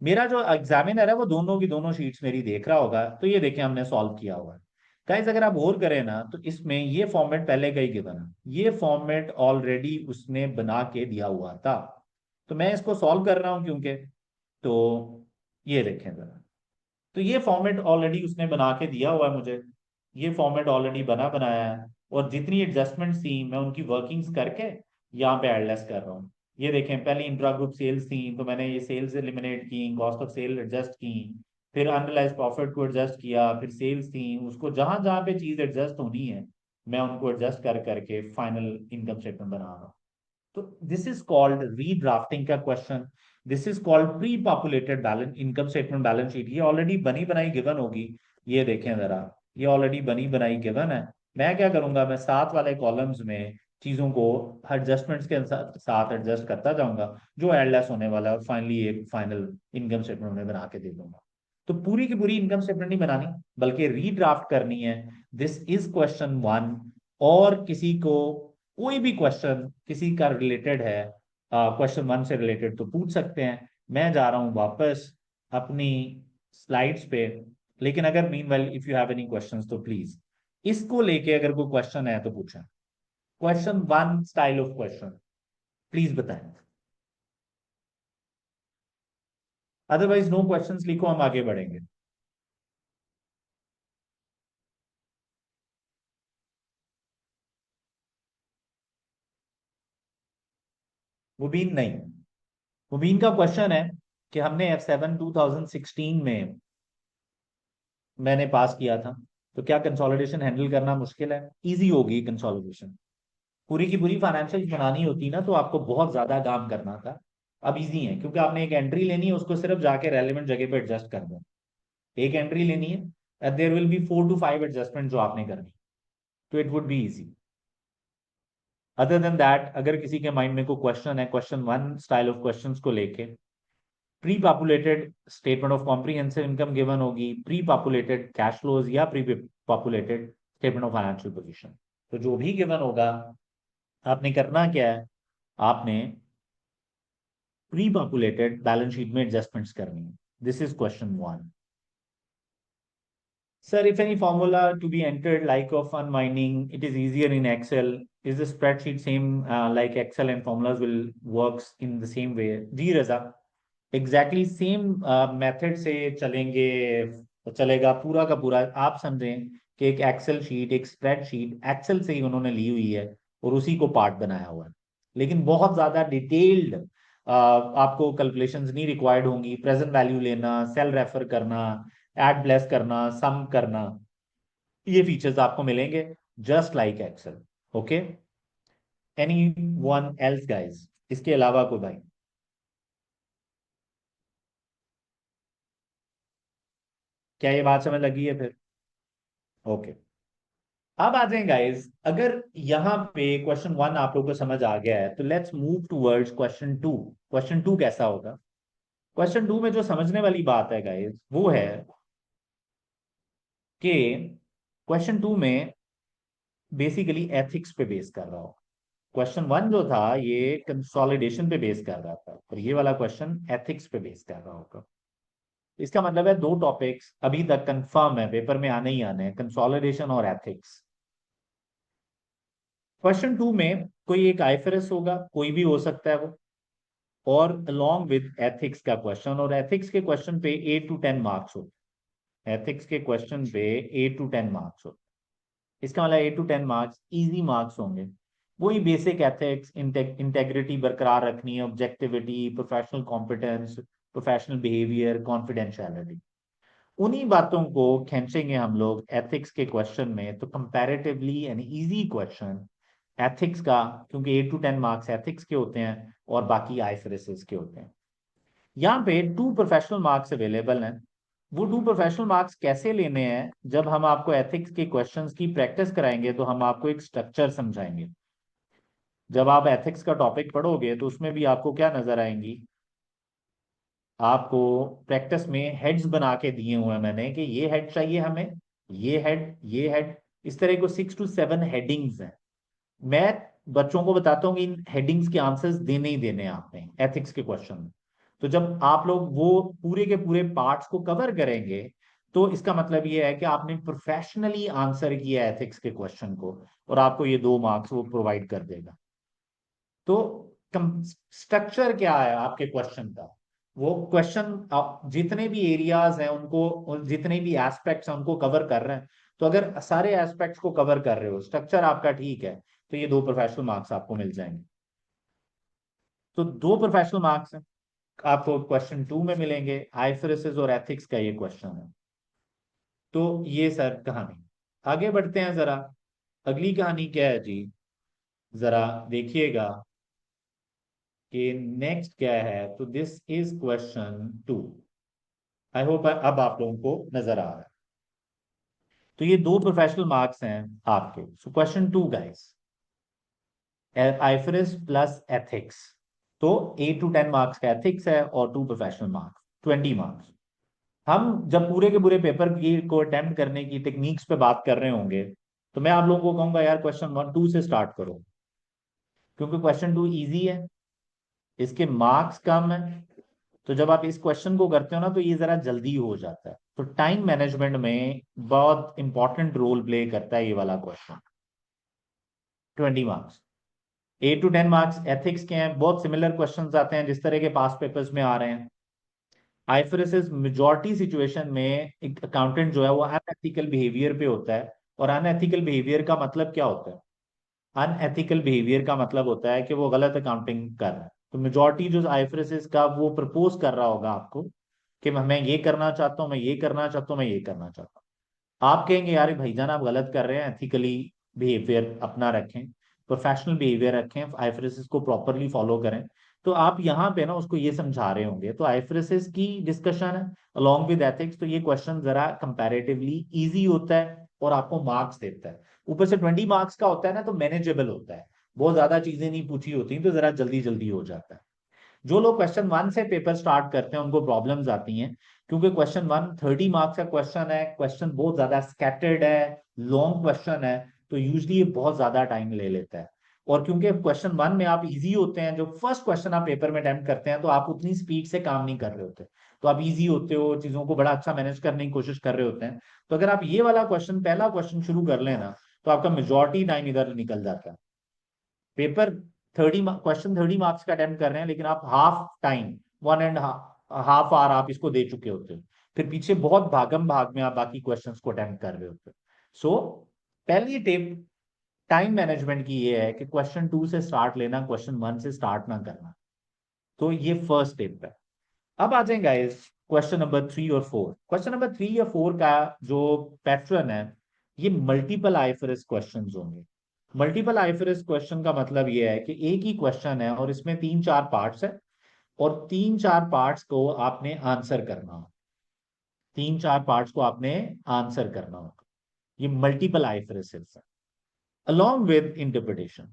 मेरा जो एग्जामिनर है वो दोनों की दोनों शीट्स मेरी देख रहा होगा, तो ये देखें हमने सॉल्व किया हुआ है। गाइस अगर आप और करें ना तो इसमें ये फॉर्मेट पहले का ही गिवन है, ये फॉर्मेट ऑलरेडी उसने बना के दिया हुआ था। तो मैं इसको सॉल्व कर रहा हूं क्योंकि, तो ये देखें जरा, तो ये फॉर्मेट ऑलरेडी उसने बना के दिया हुआ है मुझे। ये फॉर्मेट ऑलरेडी बना बनाया है, और जितनी एडजस्टमेंट थी मैं उनकी वर्किंग्स करके यहाँ पे एडजस्ट कर रहा हूँ। ये देखें, पहले इंट्रा ग्रुप सेल्स थी तो मैंने ये सेल्स एलिमिनेट की, कॉस्ट ऑफ सेल एडजस्ट की, फिर अनरियलाइज्ड प्रॉफिट को एडजस्ट किया, फिर सेल्स थी, उसको जहां जहां पे चीज एडजस्ट होनी है मैं उनको एडजस्ट कर करके फाइनल इनकम स्टेटमेंट बना रहा हूँ। तो दिस इज कॉल्ड रीड्राफ्टिंग का question. This is called pre populated balance income statement balance sheet. ये ऑलरेडी बनी बनाई गिवन होगी, ये देखें जरा, ये ऑलरेडी बनी बनाई गिवन है। मैं क्या करूंगा, मैं साथ वाले कॉलम्स में चीजों को एडजस्टमेंट्स के साथ एडजस्ट करता जाऊंगा, जो एडलेस होने वाला है, और फाइनली एक फाइनल इनकम स्टेटमेंट में बना के दे दूंगा। तो पूरी की पूरी इनकम स्टेटमेंट नहीं बनानी, बल्कि रीड्राफ्ट करनी है। This is question 1। और किसी को कोई भी क्वेश्चन किसी का रिलेटेड है, क्वेश्चन वन से रिलेटेड, तो पूछ सकते हैं। मैं जा रहा हूं वापस अपनी स्लाइड्स पे। लेकिन अगर meanwhile if you have any questions तो प्लीज इसको लेके अगर कोई क्वेश्चन है तो पूछें। Question one style of question please बताएं। अदरवाइज नो क्वेश्चंस लिखो, हम आगे बढ़ेंगे। मुबीन नहीं। मुबीन का क्वेश्चन है कि हमने F7 2016 में मैंने पास किया था, तो क्या कंसोलिडेशन हैंडल करना मुश्किल है? इजी होगी कंसोलिडेशन। पूरी की पूरी फाइनेंशियल बनानी होती ना तो आपको बहुत ज्यादा काम करना था। अब इजी है क्योंकि आपने एक एंट्री लेनी है, उसको सिर्फ जाके रेलेवेंट जगह पे एडजस्ट कर दो। एक एंट्री लेनी है, there will be 4 to 5 adjustment जो आपने करनी, तो it would be easy. Other than that, अगर किसी के माइंड में कोई क्वेश्चन है question one style of questions को लेके, pre populated statement of comprehensive income given होगी, प्री पॉपुलेटेड कैश फ्लोज या pre populated statement of financial position, तो जो भी गिवन होगा आपने करना क्या है, आपने प्री पॉपुलेटेड बैलेंस शीट में एडजस्टमेंट्स करनी है। This is question one. Sir, if any formula to be entered like of unwinding, it is easier in Excel. Is the spreadsheet same like Excel and formulas will works in the same way? जी Raza, exactly same method से चलेंगे, तो चलेगा पूरा का पूरा। आप समझें कि एक एक्सेल शीट, एक स्प्रेडशीट एक्सेल से ही उन्होंने ली हुई है और उसी को पार्ट बनाया हुआ है, लेकिन बहुत ज्यादा डिटेल्ड आपको कैलकुलेशंस नहीं रिक्वायर्ड होंगी। प्रेजेंट वैल्यू लेना, सेल रेफर करना, एड ब्लेस करना, सम करना, ये फीचर्स आपको मिलेंगे just like Excel. Okay, any one else guys, इसके अलावा कोई भाई? क्या ये बात समझ लगी है फिर? ओके, अब आ जाएं गाइस। अगर यहाँ पे क्वेश्चन वन आप लोगों को समझ आ गया है तो let's move towards question two. Question two कैसा होगा? क्वेश्चन टू में जो समझने वाली बात है गाइस वो है कि क्वेश्चन टू में बेसिकली एथिक्स पे बेस कर रहा हो। क्वेश्चन वन जो था ये कंसोलिडेशन पे बेस कर रहा था, और ये वाला क्वेश्चन एथिक्स पे बेस कर रहा होगा। इसका मतलब है दो टॉपिक्स अभी तक कंफर्म है, पेपर में आने ही आने हैं, कंसोलिडेशन और एथिक्स। क्वेश्चन टू में कोई एक आईएफआरएस होगा, कोई भी हो सकता है वो, और अलोंग विद एथिक्स का क्वेश्चन, और एथिक्स के क्वेश्चन पे 8 to 10 मार्क्स होते हैं। एथिक्स के क्वेश्चन पे 8 to 10 मार्क्स होते हैं। इसका मतलब 8 to 10 मार्क्स इजी मार्क्स होंगे। वही बेसिक एथिक्स, इंटेग्रिटी बरकरार रखनी है, objectivity, professional competence, professional behaviour, confidentiality, उन्हीं बातों को खींचेंगे हम लोग एथिक्स के क्वेश्चन में। तो comparatively an easy question ethics का, क्योंकि 8 to 10 मार्क्स एथिक्स के होते हैं और बाकी आईएफआरएस के होते हैं। यहाँ पे 2 प्रोफेशनल मार्क्स अवेलेबल हैं। वो 2 प्रोफेशनल मार्क्स कैसे लेने हैं? जब हम आपको एथिक्स के क्वेश्चंस की प्रैक्टिस कराएंगे तो हम आपको एक स्ट्रक्चर समझाएंगे। जब आप एथिक्स का टॉपिक पढ़ोगे तो उसमें भी आपको क्या नजर आएंगी, आपको प्रैक्टिस में हेड्स बना के दिए हुए हैं मैंने कि ये हेड चाहिए हमें, ये हेड, ये हेड, इस तरह को 6 to 7 हेडिंग्स हैं। मैं बच्चों को बताता हूँ कि इन हेडिंग्स के आंसर्स देने ही देने हैं आपने एथिक्स के क्वेश्चन में। तो जब आप लोग वो पूरे के पूरे पार्ट्स को कवर करेंगे तो इसका मतलब ये है कि आपने प्रोफेशनली आंसर किया एथिक्स के क्वेश्चन को, और आपको ये 2 मार्क्स वो प्रोवाइड कर देगा। तो स्ट्रक्चर क्या है आपके क्वेश्चन का? वो क्वेश्चन आप जितने भी एरियाज हैं उनको, और जितने भी एस्पेक्ट्स हैं उनको कवर कर रहे हैं। तो अगर सारे एस्पेक्ट्स को कवर कर रहे हो, स्ट्रक्चर आपका ठीक है, तो ये 2 प्रोफेशनल मार्क्स आपको मिल जाएंगे। तो 2 प्रोफेशनल मार्क्स आपको क्वेश्चन टू में मिलेंगे। आईएफआरएस और एथिक्स का ये क्वेश्चन है। तो ये सर कहानी। आगे बढ़ते हैं जरा। अगली कहानी क्या है जी, जरा देखिएगा कि नेक्स्ट क्या है। तो this is question two. I hope अब आप लोगों को नजर आ रहा है। तो ये 2 प्रोफेशनल मार्क्स हैं आपके। So question two guys, IFRS plus ethics. तो 8 to 10 मार्क्स का एथिक्स है और 2 प्रोफेशनल मार्क्स, 20 मार्क्स। हम जब पूरे के पूरे पेपर की को अटेम्प्ट करने की टेक्निक्स पे बात कर रहे होंगे तो मैं आप लोगों को कहूंगा यार क्वेश्चन वन टू से स्टार्ट करो। क्योंकि क्वेश्चन 2 इजी है, इसके मार्क्स कम है, तो जब आप इस क्वेश्चन को करते हो ना तो ये जरा जल्दी हो जाता है। तो टाइम मैनेजमेंट में बहुत इंपॉर्टेंट रोल प्ले करता है ये वाला question. 20 marks, 8 to 10 marks ethics के हैं, बहुत सिमिलर क्वेश्चंस आते हैं जिस तरह के पास पेपर्स में आ रहे हैं। आईएफआरएस मेजॉरिटी सिचुएशन में एक अकाउंटेंट जो है वो अनएथिकल बिहेवियर पे होता है। और अनएथिकल बिहेवियर का मतलब क्या होता है? अनएथिकल बिहेवियर का मतलब होता है कि वो गलत अकाउंटिंग कर रहा है। तो मेजॉरिटी जो आईएफआरएस का वो प्रपोज कर रहा होगा आपको कि मैं ये करना चाहता हूँ, मैं ये करना चाहता हूँ, मैं ये करना चाहता हूँ। आप कहेंगे यार भाईजान आप गलत कर रहे हैं, एथिकली बिहेवियर अपना रखें, प्रोफेशनल बिहेवियर रखें, आईएफआरएस को प्रॉपरली फॉलो करें। तो आप यहाँ पे ना उसको ये समझा रहे होंगे। तो आईएफआरएस की डिस्कशन है अलोंग विद एथिक्स, तो ये क्वेश्चन जरा कंपैरेटिवली इजी होता है और आपको मार्क्स देता है। ऊपर से 20 मार्क्स का होता है ना, तो मैनेजेबल होता है, बहुत ज्यादा चीजें नहीं पूछी होती, तो जरा जल्दी जल्दी हो जाता है। जो लोग क्वेश्चन 1 से पेपर स्टार्ट करते हैं उनको प्रॉब्लम्स आती हैं, क्योंकि क्वेश्चन 1 30 मार्क्स का क्वेश्चन है, क्वेश्चन बहुत ज्यादा स्कैटर्ड है, लॉन्ग क्वेश्चन है, तो यूजली ये बहुत ज्यादा टाइम ले लेता है। और क्योंकि क्वेश्चन 1 में आप इजी होते हैं, जो फर्स्ट क्वेश्चन आप पेपर में अटेम्प्ट करते हैं, तो आप उतनी स्पीड से काम नहीं कर रहे होते, तो आप इजी होते हो, चीजों को बड़ा अच्छा मैनेज करने की कोशिश कर रहे होते हैं। तो अगर आप ये वाला क्वेश्चन पहला क्वेश्चन शुरू कर लेना, तो आपका मेजोरिटी टाइम इधर निकल जाता है। पेपर 30 मार्क्स का अटेम्प्ट कर रहे हैं, लेकिन आप हाफ टाइम, 1.5 आवर आप इसको दे चुके होते हो, फिर पीछे बहुत भागम भाग में आप बाकी क्वेश्चंस को अटेम्प्ट कर रहे होते हो। सो पहली टिप टाइम मैनेजमेंट की ये है कि क्वेश्चन 2 से स्टार्ट लेना, क्वेश्चन 1 से स्टार्ट ना करना। तो ये फर्स्ट टिप है। अब आ जाएंगे गाइस क्वेश्चन नंबर 3 और 4। क्वेश्चन नंबर 3 या 4 का जो पैटर्न है, ये मल्टीपल आईएफआरएस क्वेश्चंस होंगे। मल्टीपल आईएफआरएस क्वेश्चन का मतलब ये है कि एक ही क्वेश्चन है और इसमें 3-4 पार्ट्स है, और 3-4 पार्ट्स को आपने आंसर करना हो, 3-4 पार्ट्स को आपने आंसर करना होगा। ये मल्टीपल आईएफआरएस है, अलोंग विद इंटरप्रिटेशन।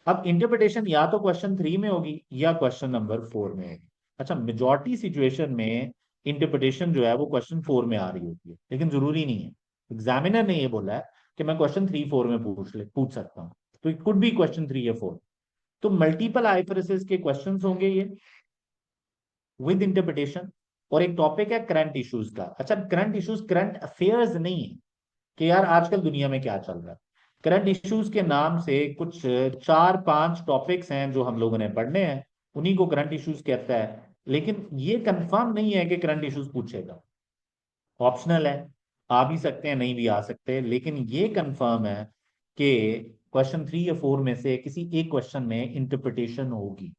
अब इंटरप्रिटेशन या तो क्वेश्चन 3 में होगी या क्वेश्चन नंबर 4 में होगी। अच्छा, मेजॉरिटी सिचुएशन में इंटरप्रिटेशन जो है वो क्वेश्चन 4 में आ रही होती है, लेकिन जरूरी नहीं है। एग्जामिनर ने ये बोला है कि मैं क्वेश्चन 3-4 में पूछ सकता हूँ, तो इट कुड बी क्वेश्चन 3 या 4। तो मल्टीपल आईएफआरएस के क्वेश्चंस होंगे ये विद इंटरप्रिटेशन। और एक टॉपिक है करंट इश्यूज का। अच्छा, करंट इश्यूज करंट अफेयर्स नहीं है कि यार आजकल दुनिया में क्या चल रहा है। करंट इश्यूज के नाम से कुछ 4-5 टॉपिक्स हैं जो हम लोगों ने पढ़ने हैं, उन्हीं को करंट इश्यूज कहता है। लेकिन ये कंफर्म नहीं है कि करंट इश्यूज पूछेगा, ऑप्शनल है, आ भी सकते हैं नहीं भी आ सकते। लेकिन ये कंफर्म है कि क्वेश्चन 3 या 4 में से किसी एक क्वेश्चन में इंटरप्रिटेशन होगी।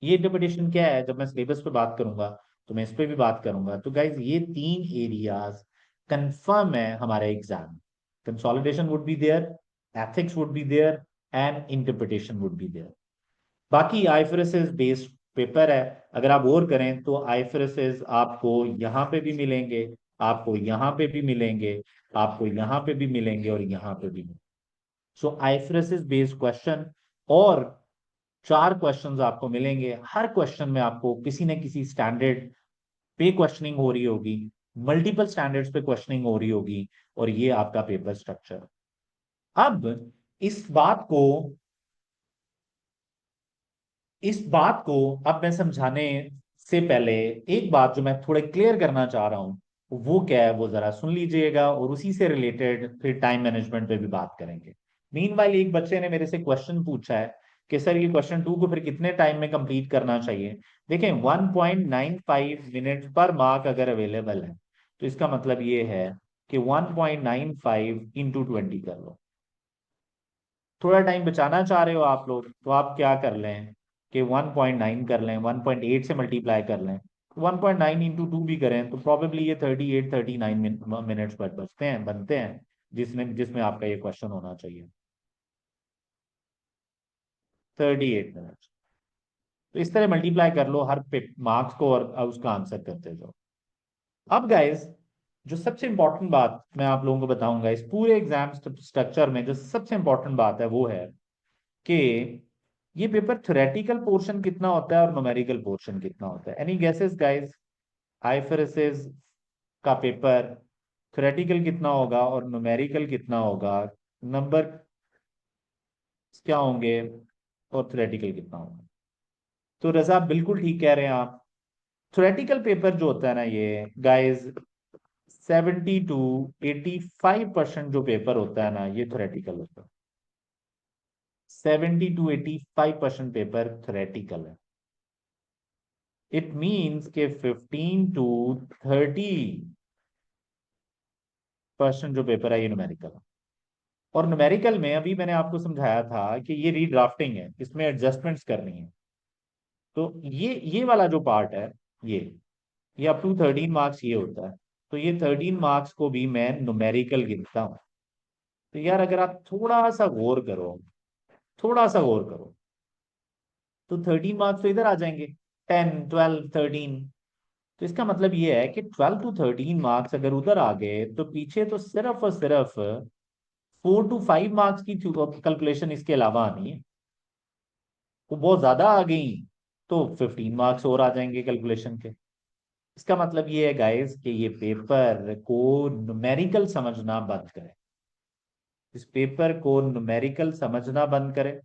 ये इंटरप्रिटेशन क्या है, जब मैं सिलेबस पे बात करूंगा तो मैं इस पे भी बात करूंगा। तो गाइज ये 3 एरियाज कंफर्म है हमारे exam. Consolidation would be there, ethics would be there, and interpretation would be there. बाकी आईएफआरएस बेस्ड पेपर है, अगर आप और करें तो आईएफआरएस आपको यहाँ पे भी मिलेंगे, आपको यहाँ पे भी मिलेंगे, आपको यहाँ पे भी मिलेंगे, और यहाँ पे भी मिलेंगे। सो आईएफआरएस बेस्ड क्वेश्चन और 4 क्वेश्चंस आपको मिलेंगे। हर क्वेश्चन में आपको किसी न किसी स्टैंडर्ड पे क्वेश्चनिंग हो रही होगी, मल्टीपल स्टैंडर्ड्स पे क्वेश्चनिंग हो रही होगी, और ये आपका पेपर स्ट्रक्चर। अब इस बात को इस बात को अब मैं समझाने से पहले एक बात जो मैं थोड़ा क्लियर करना चाह रहा हूं, वो क्या है वो जरा सुन लीजिएगा, और उसी से रिलेटेड फिर टाइम मैनेजमेंट पे भी बात करेंगे। मीनवाइल एक बच्चे ने मेरे से क्वेश्चन पूछा है कि सर ये क्वेश्चन 2 को फिर कितने टाइम में कंप्लीट करना चाहिए। देखें, 1.95 मिनट पर मार्क अगर अवेलेबल है, तो इसका मतलब ये है कि 1.95 × 20 कर लो। थोड़ा टाइम बचाना चाह रहे हो आप लोग, तो आप क्या कर लें कि 1.9 कर लें, 1.8 से मल्टीप्लाई कर लें, 1.9 × 2 भी करें, तो प्रॉबेबली ये 38-39 मिनट्स बनते हैं, जिसमें जिसमें आपका ये क्वेश्चन होना चाहिए, 38 मिनट्स। तो इस तरह मल्टीप्लाई कर लो हर मार्क्स को, और उसका आंसर करते जाओ। अब गाइस, जो सबसे इंपॉर्टेंट बात मैं आप लोगों को बताऊंगा इस पूरे एग्जाम स्ट्रक्चर में, जो सबसे इंपॉर्टेंट बात है वो है कि ये पेपर थ्योरेटिकल पोर्शन कितना होता है और न्यूमेरिकल पोर्शन कितना होता है। एनी गेसेस गाइस, आईएफआरएस का पेपर थ्योरेटिकल कितना होगा और न्यूमेरिकल कितना होगा? नंबर क्या होंगे? और थ्योरेटिकल कितना होगा। तो रजा बिल्कुल ठीक कह रहे हैं आप। थ्योरेटिकल पेपर जो होता है ना ये गाइस, 70 to 85% जो पेपर होता है ना ये थ्योरेटिकल होता है। 70 to 85% पेपर थ्योरेटिकल है। इट मीन्स के 15 to 30% जो पेपर है ये न्यूमेरिकल है। और न्यूमेरिकल में अभी मैंने आपको समझाया था कि ये रीड्राफ्टिंग है, इसमें एडजस्टमेंट्स करनी है। तो ये वाला जो पार्ट है, ये अप टू 13 मार्क्स ये होता है। तो ये 13 मार्क्स को भी मैं न्यूमेरिकल गिनता हूँ। तो यार अगर आप थोड़ा सा गौर करो तो 13 मार्क्स तो इधर आ जाएंगे, 10, 12, 13। तो इसका मतलब ये है कि 12 to 13 मार्क्स अगर उधर आ गए तो पीछे तो सिर्फ और सिर्फ 4 to 5 मार्क्स की कैलकुलेशन इसके अलावा आनी है। वो बहुत ज्यादा आ गई तो 15 मार्क्स और आ जाएंगे कैलकुलेशन के। इसका मतलब ये है गाइस कि ये पेपर को न्यूमेरिकल समझना बंद करें। इस पेपर को न्यूमेरिकल समझना बंद करें।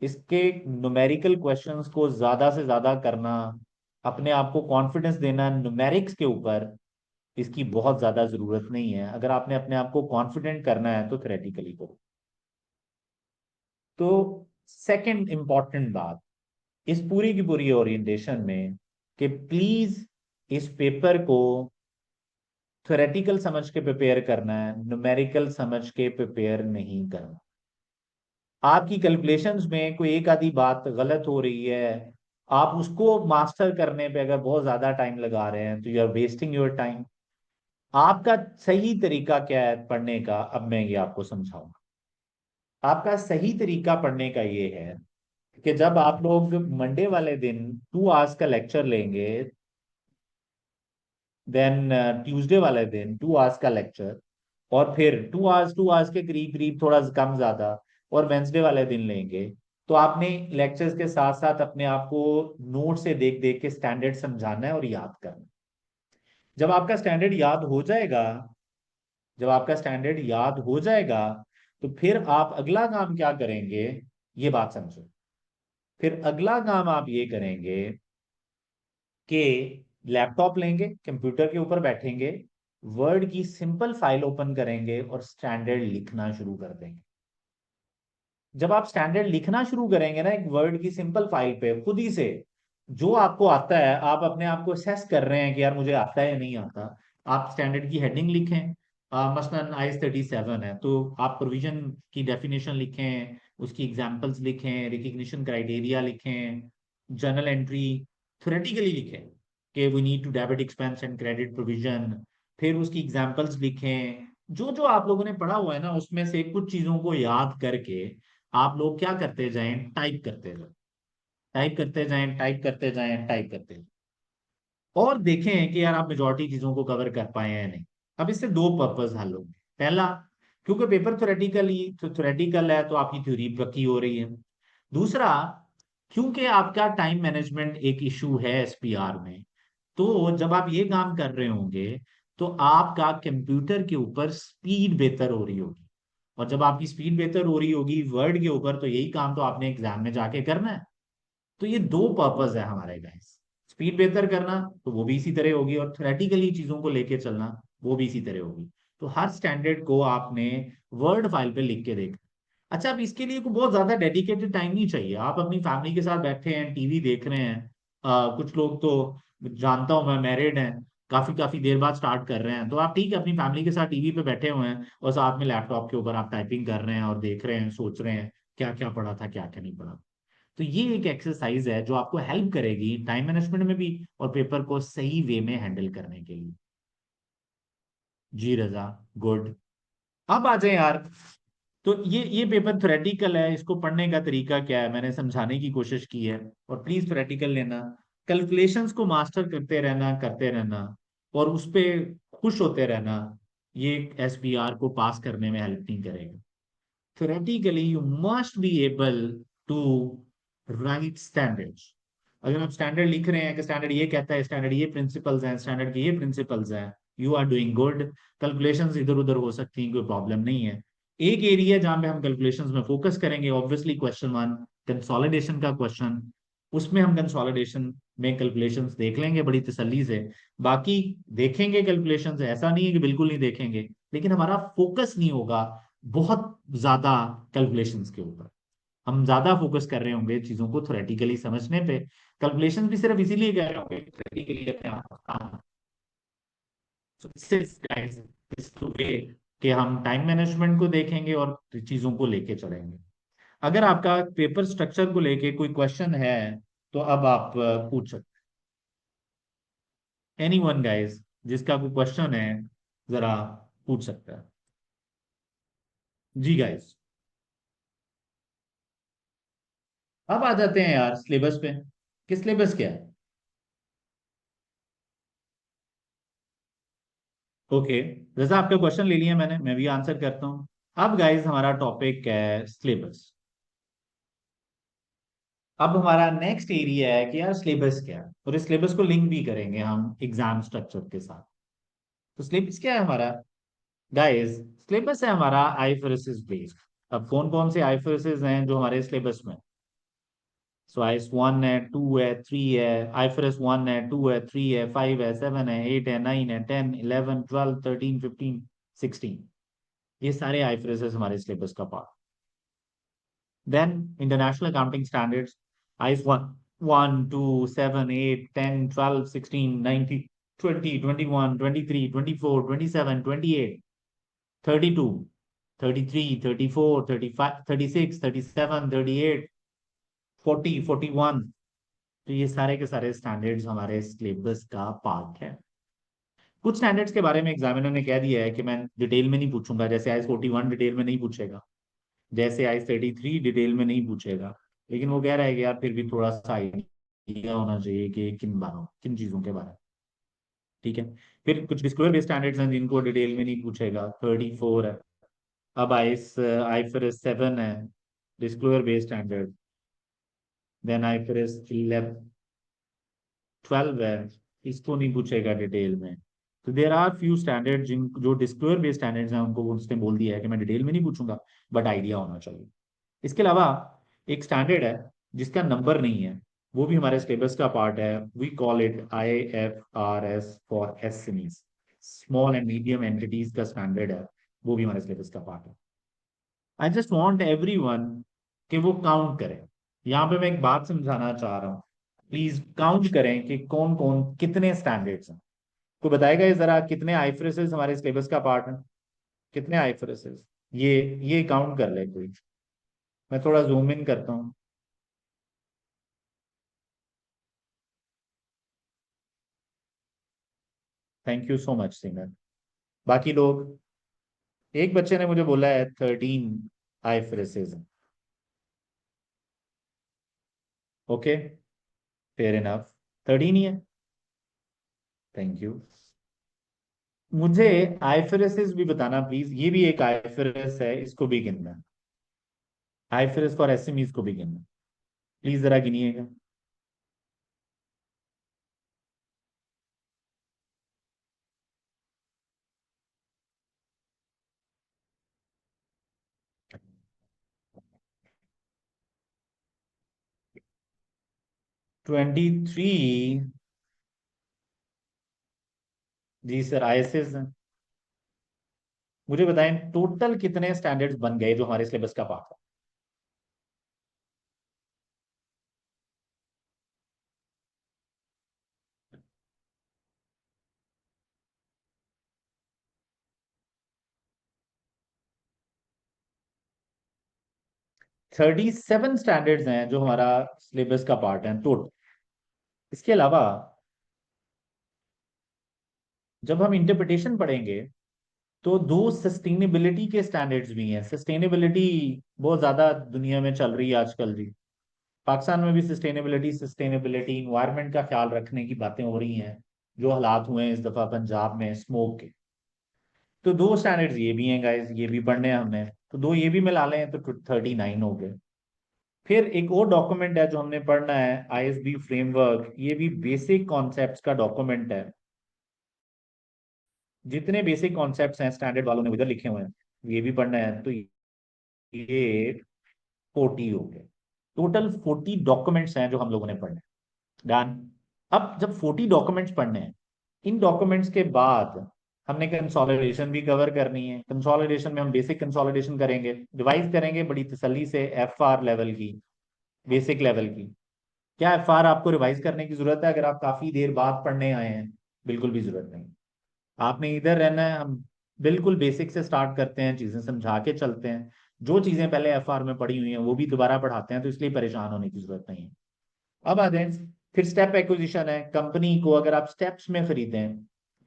इसके न्यूमेरिकल क्वेश्चंस को ज्यादा से ज्यादा करना, अपने आप को कॉन्फिडेंस देना न्यूमेरिक्स के ऊपर, इसकी बहुत ज्यादा जरूरत नहीं है। अगर आपने अपने आप को कॉन्फिडेंट करना है तो थ्योरेटिकली करो। तो सेकंड इंपॉर्टेंट बात इस पूरी की पूरी ओरिएंटेशन में, कि प्लीज इस पेपर को थ्योरेटिकल समझ के प्रिपेयर करना है, न्यूमेरिकल समझ के प्रिपेयर नहीं करना। आपकी कैलकुलेशंस में कोई एक आधी बात गलत हो रही है, आप उसको मास्टर करने पे अगर बहुत ज्यादा टाइम लगा रहे हैं तो you are wasting your time. आपका सही तरीका क्या है पढ़ने का, अब मैं ये आपको समझाऊंगा। आपका सही तरीका पढ़ने का ये है कि जब आप लोग मंडे वाले दिन 2 आवर्स का लेक्चर लेंगे, देन ट्यूसडे वाले दिन 2 आवर्स का लेक्चर, और फिर 2 आवर्स के करीब करीब थोड़ा कम ज्यादा, और वेंसडे वाले दिन लेंगे, तो आपने लेक्चर्स के साथ साथ अपने आप को नोट से देख देख के स्टैंडर्ड समझाना है और याद करना है। जब आपका स्टैंडर्ड याद हो जाएगा जब आपका स्टैंडर्ड याद हो जाएगा तो फिर आप अगला काम क्या करेंगे, ये बात समझो। फिर अगला काम आप ये करेंगे कि लैपटॉप लेंगे, कंप्यूटर के ऊपर बैठेंगे, वर्ड की सिंपल फाइल ओपन करेंगे और स्टैंडर्ड लिखना शुरू कर देंगे। जब आप स्टैंडर्ड लिखना शुरू करेंगे ना एक वर्ड की सिंपल फाइल पे खुद ही से, जो आपको आता है, आप अपने आप को असेस कर रहे हैं कि यार मुझे आता है या नहीं आता, आप स्टैंडर्ड की हेडिंग लिखें। मसलन आईएस 37 है तो आप प्रोविजन की डेफिनेशन लिखें, उसकी एग्जांपल्स लिखें, रिकग्निशन क्राइटेरिया लिखें, जर्नल एंट्री थ्योरेटिकली लिखें कि we need to debit expense and credit provision. फिर उसकी एग्जांपल्स लिखें। जो जो आप लोगों ने पढ़ा हुआ है ना उसमें से कुछ चीजों को याद करके आप लोग क्या करते जाएं, टाइप करते जाएं, टाइप करते जाएं, टाइप करते जाएं, टाइप करते जाएं, और देखें कि यार आप मेजोरिटी चीजों को कवर कर पाए हैं या नहीं। अब इससे दो पर्पस हल होंगे। पहला, क्योंकि पेपर थ्योरेटिकल है तो आपकी थ्योरी पक्की हो रही है। दूसरा, क्योंकि आपका टाइम मैनेजमेंट एक इशू है एसपीआर में, तो जब आप ये काम कर रहे होंगे तो आपका कंप्यूटर के ऊपर स्पीड बेहतर हो रही होगी। और जब आपकी स्पीड बेहतर हो रही होगी वर्ड के ऊपर, तो यही काम तो आपने एग्जाम में जाके करना है। तो ये दो पर्पस है हमारे गाइस। स्पीड बेहतर करना तो वो भी इसी तरह होगी, और थ्योरेटिकली चीजों को लेके चलना वो भी इसी तरह होगी। तो हर स्टैंडर्ड को आपने वर्ड फाइल पे लिख के देखना। अच्छा, अब इसके लिए को बहुत ज्यादा डेडिकेटेड टाइम नहीं चाहिए। आप अपनी फैमिली के साथ बैठे हैं, टीवी देख रहे हैं, कुछ लोग तो जानता हूं मैं मैरिड हैं, काफी काफी देर बाद स्टार्ट कर रहे हैं, तो आप ठीक है अपनी फैमिली के साथ टीवी पे बैठे हुए हैं और साथ में लैपटॉप के ऊपर आप टाइपिंग कर रहे हैं और देख रहे हैं, सोच रहे हैं क्या क्या पढ़ा था, क्या क्या नहीं पढ़ा। तो ये एक एक्सरसाइज है जो आपको हेल्प करेगी टाइम मैनेजमेंट में भी और पेपर को सही वे में हैंडल करने के लिए। जी रजा, गुड। अब आ जाए यार। तो ये पेपर थ्योरेटिकल है, इसको पढ़ने का तरीका क्या है मैंने समझाने की कोशिश की है। और प्लीज थ्योरेटिकल लेना, कैलकुलेशंस को मास्टर करते रहना और उस पे खुश होते रहना, ये एसबीआर को पास करने में हेल्प नहीं करेगा। Theoretically you must be able to write standards. अगर आप स्टैंडर्ड लिख रहे हैं कि स्टैंडर्ड ये कहता है, स्टैंडर्ड ये प्रिंसिपल्स हैं, स्टैंडर्ड के ये प्रिंसिपल्स हैं, you are doing good. Calculations इधर उधर हो सकती हैं, कोई प्रॉब्लम नहीं है। एक एरिया जहां पे हम कैलकुलेशंस में फोकस करेंगे ऑब्वियसली क्वेश्चन 1, कंसोलिडेशन का क्वेश्चन, उसमें हम कंसोलिडेशन में कैलकुलेशंस देख लेंगे बड़ी तसल्ली से। बाकी देखेंगे कैलकुलेशंस, ऐसा नहीं है कि बिल्कुल नहीं देखेंगे, लेकिन हमारा फोकस नहीं होगा बहुत ज्यादा कैलकुलेशंस के ऊपर। हम ज्यादा फोकस कर रहे होंगे चीजों को थ्योरेटिकली समझने पे। कैलकुलेशंस भी सिर्फ इसीलिए कर रहे होंगे थ्योरेटिकली अपने आप। So this is guys, this is the way कि हम टाइम मैनेजमेंट को देखेंगे और चीजों को लेके चलेंगे। अगर आपका पेपर स्ट्रक्चर को लेके कोई क्वेश्चन है तो अब आप पूछ सकते हैं। एनी वन गाइज, जिसका कोई क्वेश्चन है जरा पूछ सकता है। जी गाइज, अब आ जाते हैं यार सिलेबस पे। किस सिलेबस क्या है? ओके, जैसा आपका क्वेश्चन ले लिया मैंने, मैं भी आंसर करता हूँ। अब गाइज हमारा टॉपिक है सिलेबस। अब हमारा नेक्स्ट एरिया है कि यार सिलेबस क्या है, और इस सिलेबस को लिंक भी करेंगे हम एग्जाम स्ट्रक्चर के साथ। तो सिलेबस क्या है हमारा गाइस? सिलेबस है हमारा आईएफआरएस बेस्ड। अब कौन कौन से आईएफआरएस हैं जो हमारे सिलेबस में? सो आईएस 1 है, 2 है, 3 है। आईएफआरएस 1 है, 2 है, 3 है, 5 है, 7 है, 8 है, 9 है, 10, 11, 12, 13, 15, 16। ये सारे आईएफआरएस हमारे सिलेबस का part. Then international accounting standards, IS 1, 1, 2, 7, 8, 10, 12, 16, 19, 20, 21, 23, 24, 27, 28, 32, 33, 34, 35, 36, 37, 38, 40, 41। तो ये सारे के सारे स्टैंडर्ड्स हमारे सिलेबस का पार्ट है। कुछ स्टैंडर्ड्स के बारे में एग्जामिनर ने कह दिया है कि मैं डिटेल में नहीं पूछूंगा, जैसे आईएस 41 डिटेल में नहीं पूछेगा, जैसे आईएस 33 डिटेल में नहीं पूछेगा। लेकिन वो कह रहा है कि यार फिर भी थोड़ा सा आइडिया होना चाहिए कि किन चीजों के बारे में। ठीक है। फिर कुछ डिस्क्लोजर बेस्ड स्टैंडर्ड्स हैं जिनको डिटेल में नहीं पूछेगा, 34 है। अब आईएफआरएस 7 है, disclosure based standard. Then IFRS 11, 12 है, इसको नहीं पूछेगा डिटेल में। तो देर आर फ्यू स्टैंडर्ड जिन जो डिस्क्लोजर बेस्ड स्टैंडर्ड्स हैं उनको उसने बोल दिया है कि मैं डिटेल में नहीं पूछूंगा, बट आइडिया होना चाहिए। इसके अलावा एक स्टैंडर्ड है जिसका नंबर नहीं है, वो भी हमारे सिलेबस का पार्ट है। We call it IFRS for SMEs, small and medium entities का स्टैंडर्ड है। वो भी हमारे सिलेबस का पार्ट है। I just want every one कि वो काउंट करें। यहाँ पे मैं एक बात समझाना चाह रहा हूँ, प्लीज काउंट करें कि कौन कौन कितने स्टैंडर्ड्स हैं। कोई बताएगा ये जरा, कितने आईएफआरएस हमारे सिलेबस का पार्ट है? कितने आईएफआरएस? ये काउंट कर ले कोई। मैं थोड़ा जूम इन करता हूँ। Thank you so much singer. बाकी लोग, एक बच्चे ने मुझे बोला है 13 आईएफआरएस हैं। ओके, फेयर इनफ, 13 ही है। Thank you. मुझे आईएफआरएस भी बताना प्लीज, ये भी एक आईएफआरएस है, इसको भी गिनना है। आईएफआरएस फॉर एसएमईज को भी गिनना है। प्लीज जरा गिनिएगा। 23। जी सर, आईएसएस हैं। मुझे बताएं टोटल कितने स्टैंडर्ड्स बन गए जो हमारे सिलेबस का पार्ट 37 स्टैंडर्ड्स हैं जो हमारा सिलेबस का पार्ट है टोटल। इसके अलावा जब हम इंटरप्रिटेशन पढ़ेंगे तो दो सस्टेनेबिलिटी के स्टैंडर्ड्स भी हैं। सस्टेनेबिलिटी बहुत ज्यादा दुनिया में चल रही है आजकल जी। पाकिस्तान में भी सस्टेनेबिलिटी सस्टेनेबिलिटी इन्वायरमेंट का ख्याल रखने की बातें हो रही हैं, जो हालात हुए हैं इस दफा पंजाब में स्मोक के। तो दो स्टैंडर्ड्स ये भी हैं गाइस, ये भी पढ़ने हैं हमने, तो दो ये भी मिला लें तो 39 हो गए। फिर एक और डॉक्यूमेंट है जो हमने पढ़ना है, ISB फ्रेमवर्क। ये भी बेसिक कॉन्सेप्ट्स का डॉक्यूमेंट है। जितने बेसिक कॉन्सेप्ट्स हैं स्टैंडर्ड वालों ने उधर लिखे हुए हैं, ये भी पढ़ना है। तो ये 40 हो गए। टोटल 40 डॉक्यूमेंट्स हैं जो हम लोगों ने पढ़ने। डन। अब जब 40 डॉक्यूमेंट्स पढ़ने हैं, इन डॉक्यूमेंट्स के बाद हमने कंसोलिडेशन भी कवर करनी है। कंसोलिडेशन में हम बेसिक कंसोलिडेशन करेंगे, रिवाइज करेंगे बड़ी तसल्ली से एफआर लेवल की, बेसिक लेवल की। क्या एफआर आपको रिवाइज करने की जरूरत है अगर आप काफी देर बाद पढ़ने आए हैं? बिल्कुल भी जरूरत नहीं। आपने इधर रहना है। हम बिल्कुल बेसिक से स्टार्ट करते हैं, चीजें समझा के चलते हैं। जो चीजें पहले एफआर में पढ़ी हुई हैं वो भी दोबारा पढ़ाते हैं, तो इसलिए परेशान होने की जरूरत नहीं है। अब आ जाए, फिर स्टेप एक्विजिशन है। कंपनी को अगर आप स्टेप्स में खरीदें,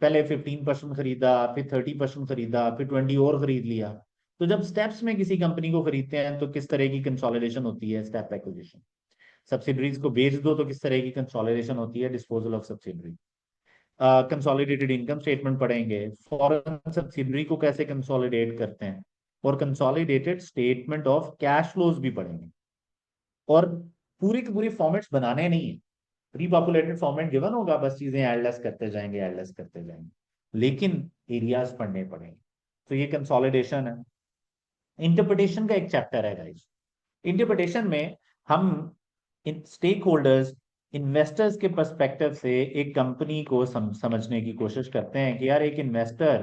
पहले 15% खरीदा, फिर 30% खरीदा, फिर 20 और खरीद लिया, तो जब स्टेप्स में किसी कंपनी को खरीदते हैं तो किस तरह की कंसोलिडेशन होती है? Step acquisition. सब्सिडरीज को बेच दो तो किस तरह की कंसोलिडेशन होती है? Disposal of subsidiary. Consolidated income statement पढ़ेंगे, फॉरेन सब्सिडरी को कैसे कंसोलिडेट करते हैं, और consolidated statement of cash flows भी पढ़ेंगे। और पूरी की पूरी फॉर्मेट्स बनाने नहीं है, प्री पॉपुलेटेड फॉर्मेट गिवन होगा, बस चीजें एडलेस करते जाएंगे, एडलेस करते जाएंगे, लेकिन एरियाज पढ़ने पड़ेंगे। तो ये कंसोलिडेशन है। इंटरप्रिटेशन का एक चैप्टर है गाइस। इंटरप्रिटेशन में हम स्टेक होल्डर्स, इन्वेस्टर्स के पर्सपेक्टिव से एक कंपनी को समझने की कोशिश करते हैं कि यार एक इन्वेस्टर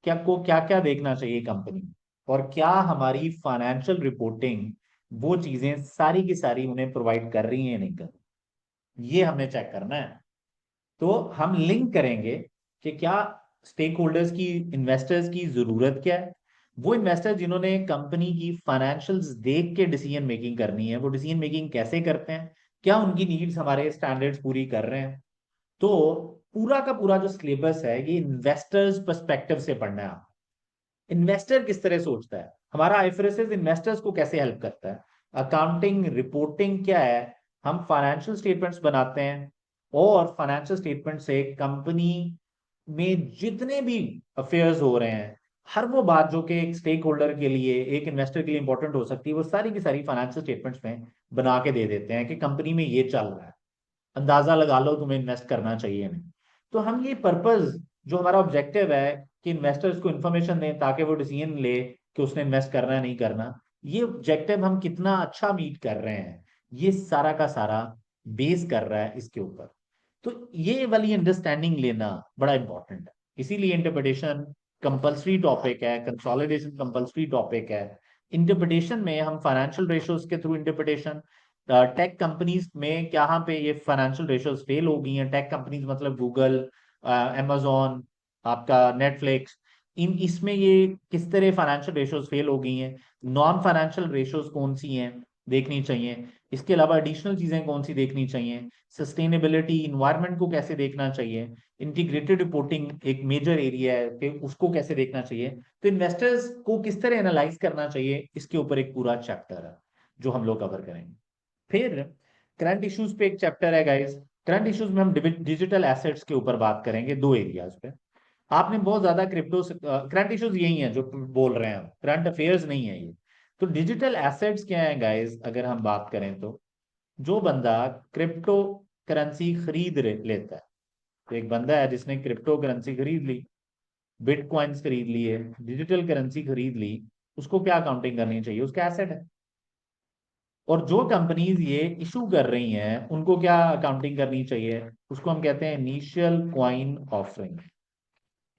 क्या क्या देखना चाहिए कंपनी, और क्या हमारी फाइनेंशियल रिपोर्टिंग वो चीजें सारी की सारी उन्हें प्रोवाइड कर रही है नहीं कर रही। ये हमें चेक करना है। तो हम लिंक करेंगे कि क्या स्टेक होल्डर्स की, इन्वेस्टर्स की जरूरत क्या है। वो इन्वेस्टर जिन्होंने कंपनी की फाइनेंशियल्स देख के डिसीजन मेकिंग करनी है, वो डिसीजन मेकिंग कैसे करते हैं, क्या उनकी नीड्स हमारे स्टैंडर्ड्स पूरी कर रहे हैं। तो पूरा का पूरा जो सिलेबस है ये इन्वेस्टर्स पर्सपेक्टिव से पढ़ना है। इन्वेस्टर किस तरह सोचता है, हमारा आईएफआरएस इन्वेस्टर्स को कैसे हेल्प करता है, अकाउंटिंग रिपोर्टिंग क्या है, हम फाइनेंशियल स्टेटमेंट्स बनाते हैं, और फाइनेंशियल स्टेटमेंट से कंपनी में जितने भी अफेयर्स हो रहे हैं, हर वो बात जो कि एक स्टेक होल्डर के लिए, एक इन्वेस्टर के लिए इंपॉर्टेंट हो सकती है, वो सारी की सारी फाइनेंशियल स्टेटमेंट्स में बना के दे देते हैं कि कंपनी में ये चल रहा है, अंदाजा लगा लो तुम्हें इन्वेस्ट करना चाहिए नहीं। तो हम ये पर्पस, जो हमारा ऑब्जेक्टिव है कि इन्वेस्टर्स को इन्फॉर्मेशन दें ताकि वो डिसीजन ले कि उसने इन्वेस्ट करना है नहीं करना, ये ऑब्जेक्टिव हम कितना अच्छा मीट कर रहे हैं, ये सारा का सारा बेस कर रहा है इसके ऊपर। तो ये वाली अंडरस्टैंडिंग लेना बड़ा इंपॉर्टेंट है। इसीलिए इंटरप्रिटेशन कंपल्सरी टॉपिक है, कंसोलिडेशन कंपल्सरी टॉपिक है। इंटरप्रिटेशन में हम फाइनेंशियल रेशियोज के थ्रू इंटरप्रिटेशन, टेक कंपनीज में क्या पे ये फाइनेंशियल रेशियोज फेल हो गई हैं, टेक कंपनीज मतलब गूगल, amazon, आपका नेटफ्लिक्स, इन इसमें ये किस तरह फाइनेंशियल रेशियोज फेल हो गई हैं, नॉन फाइनेंशियल रेशियोज कौन सी हैं देखनी चाहिए, इसके अलावा एडिशनल चीजें कौन सी देखनी चाहिए, सस्टेनेबिलिटी, इन्वायरमेंट को कैसे देखना चाहिए, इंटीग्रेटेड रिपोर्टिंग एक मेजर एरिया है कि उसको कैसे देखना चाहिए, तो इन्वेस्टर्स को किस तरह एनालाइज करना चाहिए, इसके ऊपर एक पूरा चैप्टर है जो हम लोग कवर करेंगे। फिर करंट इश्यूज पे एक चैप्टर है गाइस। करंट इश्यूज में हम डिजिटल एसेट्स के ऊपर बात करेंगे, दो एरियाज पे। आपने बहुत ज्यादा क्रिप्टो, करंट इश्यूज यही है जो बोल रहे हैं हम, करंट अफेयर्स नहीं है ये। तो डिजिटल एसेट्स क्या है गाइस, अगर हम बात करें तो जो बंदा क्रिप्टो करेंसी लेता है, तो एक बंदा है जिसने क्रिप्टो करेंसी खरीद ली, बिटकॉइंस खरीद लिए, डिजिटल करेंसी खरीद ली, उसको क्या अकाउंटिंग करनी चाहिए? उसका एसेट है। और जो कंपनीज ये इशू कर रही हैं उनको क्या अकाउंटिंग करनी चाहिए? उसको हम कहते हैं initial coin offering,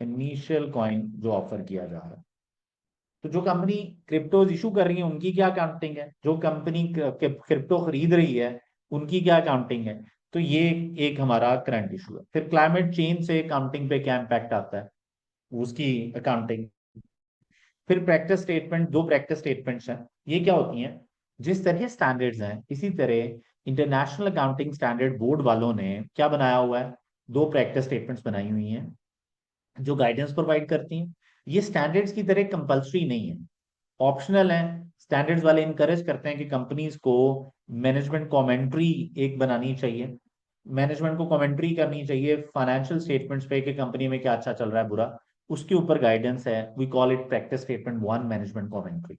initial coin जो ऑफर किया जा रहा है। तो जो कंपनी क्रिप्टोज इशू कर रही है उनकी क्या अकाउंटिंग है, जो कंपनी क्रिप्टो खरीद रही है उनकी क्या अकाउंटिंग है? तो ये एक हमारा करंट इशू है। फिर क्लाइमेट चेंज से अकाउंटिंग पे क्या इम्पैक्ट आता है, उसकी अकाउंटिंग। फिर प्रैक्टिस स्टेटमेंट, दो प्रैक्टिस स्टेटमेंट्स हैं, ये क्या होती हैं? जिस तरह स्टैंडर्ड्स हैं इसी तरह इंटरनेशनल अकाउंटिंग स्टैंडर्ड बोर्ड वालों ने क्या बनाया हुआ है, दो प्रैक्टिस स्टेटमेंट्स बनाई हुई हैं जो गाइडेंस प्रोवाइड करती हैं। ये स्टैंडर्ड्स की तरह कंपल्सरी नहीं है, ऑप्शनल है। स्टैंडर्ड्स वाले इनकरेज करते हैं कि कंपनीज को मैनेजमेंट कमेंट्री एक बनानी चाहिए, मैनेजमेंट को कमेंट्री करनी चाहिए फाइनेंशियल स्टेटमेंट्स पे कि कंपनी में क्या अच्छा चल रहा है, बुरा, उसके ऊपर गाइडेंस है। We call it practice statement one, management commentary.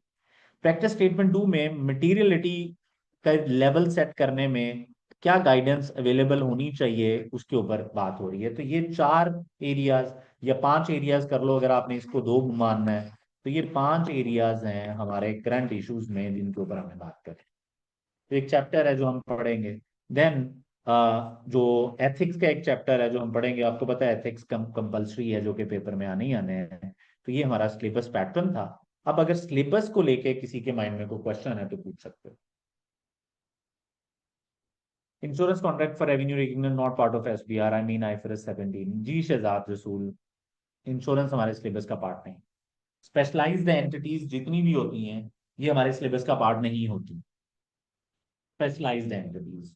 Practice statement two में मटेरियलिटी का लेवल सेट करने में क्या गाइडेंस अवेलेबल होनी चाहिए, उसके ऊपर बात हो रही है। तो ये चार एरियाज या पांच एरियाज कर लो, अगर आपने इसको दो मानना है, तो ये पांच एरियाज हैं हमारे करंट इश्यूज में जिनके ऊपर हमें बात करें। तो एक चैप्टर है जो हम पढ़ेंगे। देन जो एथिक्स का एक चैप्टर है जो हम पढ़ेंगे। आपको पता है एथिक्स कंपलसरी है, जो कि पेपर में आने ही आने हैं। तो ये हमारा सिलेबस पैटर्न था। अब अगर सिलेबस को लेके किसी के माइंड में कोई क्वेश्चन है तो पूछ सकते हो। Insurance contract for revenue recognition not part of SBR, I mean आईफरस 17। जी शहजाद रसूल, इंश्योरेंस हमारे सिलेबस का पार्ट नहीं। स्पेशलाइज्ड एंटिटीज जितनी भी होती हैं ये हमारे सिलेबस का पार्ट नहीं होती। Specialised entities.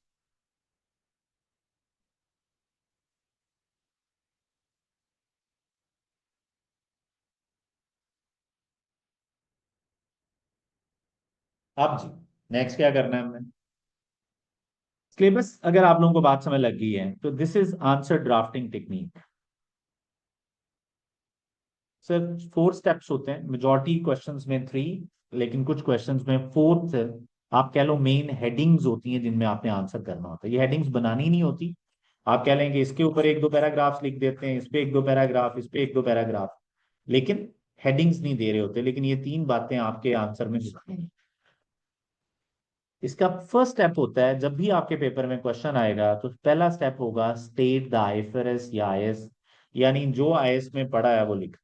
अब जी नेक्स्ट क्या करना है हमने। सिलेबस अगर आप लोगों को बात समझ लग गई है तो this is answer drafting technique. Sir 4 steps होते हैं मेजॉरिटी क्वेश्चंस में 3, लेकिन कुछ क्वेश्चंस में फोर्थ आप कह लो मेन हेडिंग्स होती हैं जिनमें आपने आंसर करना होता है। ये हेडिंग्स बनानी नहीं होती। आप कह लेंगे इसके ऊपर एक दो पैराग्राफ्स लिख देते हैं, इस पे एक दो पैराग्राफ, इस पे एक दो पैराग्राफ, लेकिन हेडिंग्स नहीं दे रहे होते। लेकिन ये 3 बातें आपके आंसर में होती हैं। इसका फर्स्ट स्टेप होता है जब भी आपके पेपर में क्वेश्चन आएगा तो पहला स्टेप होगा स्टेट द आईएफआरएस या आईएस, यानी जो आईएस में पढ़ा है वो लिख।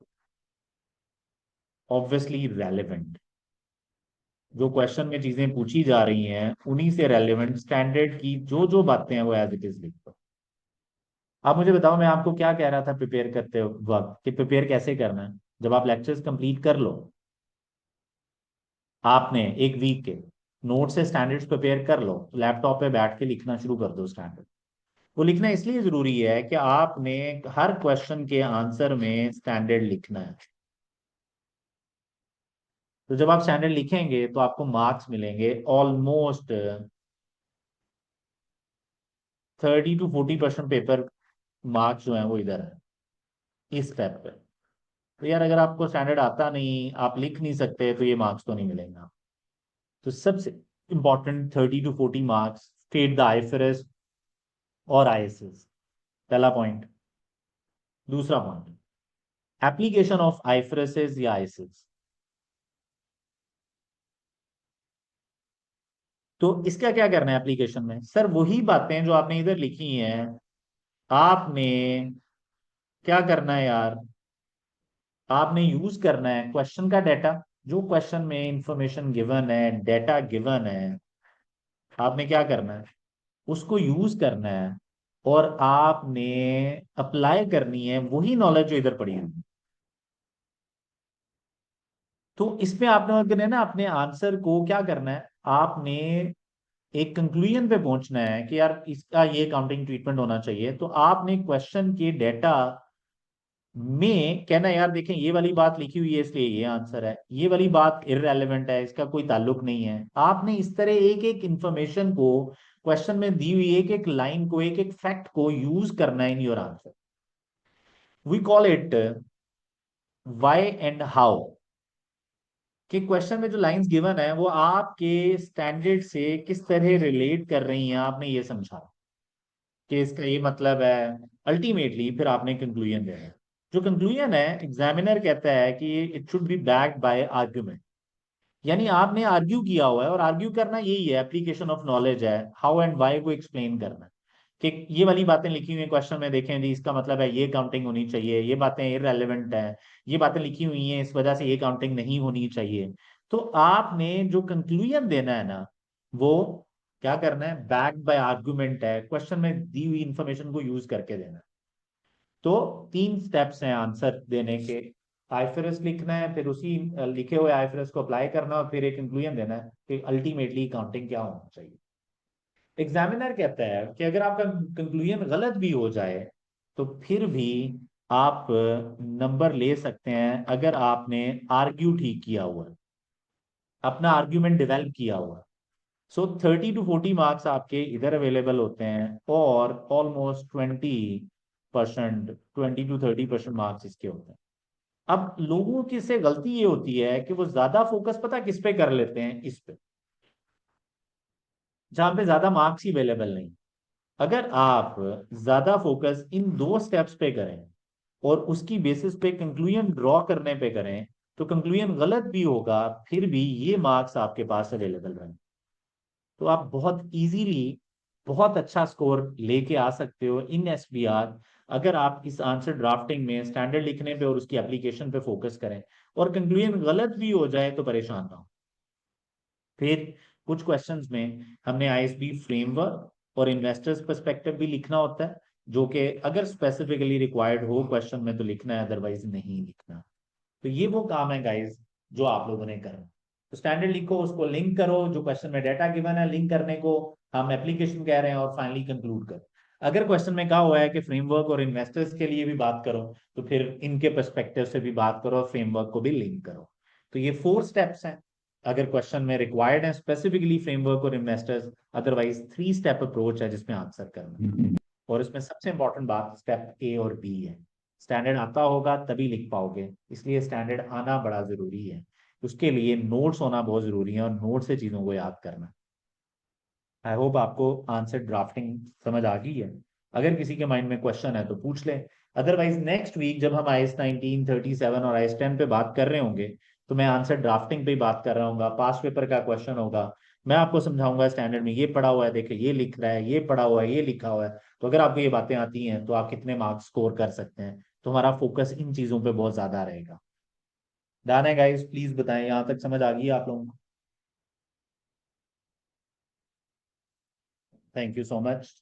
ऑब्वियसली रेलेवेंट, जो क्वेश्चन में चीजें पूछी जा रही हैं उन्हीं से रेलेवेंट स्टैंडर्ड की जो जो बातें हैं वो एज इट इज लिख दो। आप मुझे बताओ, मैं आपको क्या कह रहा था प्रिपेयर करते वक्त कि प्रिपेयर कैसे करना है। जब आप लेक्चर्स कंप्लीट कर लो, आपने एक वीक के नोट से स्टैंडर्ड्स प्रिपेयर कर लो, लैपटॉप पे बैठ के लिखना शुरू कर दो स्टैंडर्ड। वो लिखना इसलिए जरूरी है कि आपने हर क्वेश्चन के आंसर में स्टैंडर्ड लिखना है। तो जब आप स्टैंडर्ड लिखेंगे तो आपको मार्क्स मिलेंगे ऑलमोस्ट 30 to 40% पेपर मार्क्स जो है वो इधर है इस स्टेप पे। तो यार अगर आपको स्टैंडर्ड आता नहीं, आप लिख नहीं सकते, तो ये मार्क्स तो नहीं मिलेंगे। तो सबसे important 30 to 40 marks state the IFRS और आईएसएस, पहला पॉइंट। दूसरा पॉइंट एप्लीकेशन ऑफ आईएफआरएस या आईएसएस। तो इसका क्या करना है एप्लीकेशन में। सर वही बातें जो आपने इधर लिखी हैं, आपने क्या करना है यार, आपने यूज करना है क्वेश्चन का डाटा। जो क्वेश्चन में इंफॉर्मेशन गिवन है, डाटा गिवन है, आपने क्या करना है उसको यूज करना है और आपने अप्लाई करनी है वही नॉलेज जो इधर पड़ी हुई है। तो इसमें आपने अगर ना अपने आंसर को क्या करना है, आपने एक कंक्लूजन पे पहुंचना है कि यार इसका ये काउंटिंग ट्रीटमेंट होना चाहिए। तो आपने क्वेश्चन के डेटा में कहना है यार देखें ये वाली बात लिखी हुई है इसलिए ये आंसर है, ये वाली बात इररेलेवेंट है, इसका कोई ताल्लुक नहीं है। आपने इस तरह एक एक इंफॉर्मेशन को, क्वेश्चन में दी हुई एक एक लाइन को, एक एक फैक्ट को यूज करना है in your answer. We call it why and how. कि क्वेश्चन में जो लाइंस गिवन है वो आपके स्टैंडर्ड से किस तरह रिलेट कर रही हैं, आपने ये समझा कि इसका ये मतलब है। अल्टीमेटली फिर आपने कंक्लूजन देना है। जो कंक्लूजन है एग्जामिनर कहता है कि it should be backed by argument, यानी आपने आर्ग्यू किया हुआ है। और आर्ग्यू करना यही है, एप्लीकेशन ऑफ नॉलेज है, हाउ एंड वाई को एक्सप्लेन करना है। कि ये वाली बातें लिखी हुई है क्वेश्चन में, देखें जी इसका मतलब है ये काउंटिंग होनी चाहिए, ये बातें इररेलेवेंट है, ये बातें लिखी हुई हैं इस वजह से ये काउंटिंग नहीं होनी चाहिए। तो आपने जो कंक्लूजन देना है ना, वो क्या करना है, बैक्ड बाय आर्गुमेंट है, क्वेश्चन में दी हुई इंफॉर्मेशन को यूज करके देना है। तो 3 स्टेप्स हैं आंसर देने के। आईफरएस लिखना है, फिर उसी लिखे हुए आईफरएस को अप्लाई करना है, और फिर एक कंक्लूजन देना है कि अल्टीमेटली काउंटिंग क्या होना चाहिए। एग्जामिनर कहता है कि अगर आपका कंक्लूजन गलत भी हो जाए तो फिर भी आप नंबर ले सकते हैं अगर आपने आर्ग्यू ठीक किया हुआ है, अपना आर्ग्यूमेंट डेवलप किया हुआ है। सो 30 to 40 मार्क्स आपके इधर अवेलेबल होते हैं, और ऑलमोस्ट 20%, 20 to 30% मार्क्स इसके होते हैं। अब लोगों की से गलती ये होती है कि वो ज्यादा फोकस पता किस पे कर लेते हैं, इस पे जहां पे ज्यादा मार्क्स ही अवेलेबल नहीं। अगर आप ज्यादा फोकस इन 2 स्टेप्स पे करें और उसकी बेसिस पे कंक्लूजन ड्रॉ करने पे करें, तो कंक्लूजन गलत भी होगा फिर भी ये मार्क्स आपके पास अवेलेबल रहेंगे। तो आप बहुत इजीली बहुत अच्छा स्कोर लेके आ सकते हो इन एसबीआर, अगर आप इस आंसर ड्राफ्टिंग में स्टैंडर्ड लिखने पे और उसकी एप्लीकेशन पे फोकस करें। और कंक्लूजन गलत भी हो जाए तो परेशान ना हो। फिर कुछ क्वेश्चंस में हमने आईएसबी फ्रेमवर्क और इन्वेस्टर्स पर्सपेक्टिव भी लिखना होता है, जो कि अगर स्पेसिफिकली रिक्वायर्ड हो क्वेश्चन में तो लिखना है, अदरवाइज नहीं लिखना। तो ये वो काम है गाइस जो आप लोगों ने करना। तो स्टैंडर्ड लिखो, उसको लिंक करो, जो क्वेश्चन में डाटा गिवन है लिंक करने को हम एप्लीकेशन कह रहे हैं, और फाइनली कंक्लूड करो। अगर क्वेश्चन में कहा हुआ है कि फ्रेमवर्क और इन्वेस्टर्स के लिए भी बात करो, तो फिर इनके पर्सपेक्टिव से भी बात करो और फ्रेमवर्क को भी लिंक करो। तो ये 4 स्टेप्स हैं अगर क्वेश्चन में रिक्वायर्ड है स्पेसिफिकली फ्रेमवर्क और इन्वेस्टर्स। अदरवाइज 3 स्टेप अप्रोच है जिसमें आंसर करना। और इसमें सबसे इंपॉर्टेंट बात स्टेप ए और बी है। स्टैंडर्ड आता होगा तभी लिख पाओगे, इसलिए स्टैंडर्ड आना बड़ा जरूरी है। उसके लिए नोट्स होना बहुत जरूरी है, और नोट से चीजों को याद करना। आई होप आपको आंसर ड्राफ्टिंग समझ आ गई है। अगर किसी के माइंड में क्वेश्चन है तो पूछ लें। अदरवाइज नेक्स्ट वीक जब हम आईएस 1937 और आईएस 10 पे बात कर रहे होंगे, तो मैं आंसर ड्राफ्टिंग पे ही बात कर रहा हूँ। पास्ट पेपर का क्वेश्चन होगा, मैं आपको समझाऊंगा स्टैंडर्ड में ये पढ़ा हुआ है, देखिए ये लिख रहा है, ये पढ़ा हुआ है, ये लिखा हुआ है। तो अगर आपको ये बातें आती हैं तो आप कितने मार्क्स स्कोर कर सकते हैं। तो हमारा फोकस इन चीजों पे बहुत ज्यादा रहेगा। डन है गाइस, प्लीज बताएं यहाँ तक समझ आ गई आप लोगों को? Thank you so much.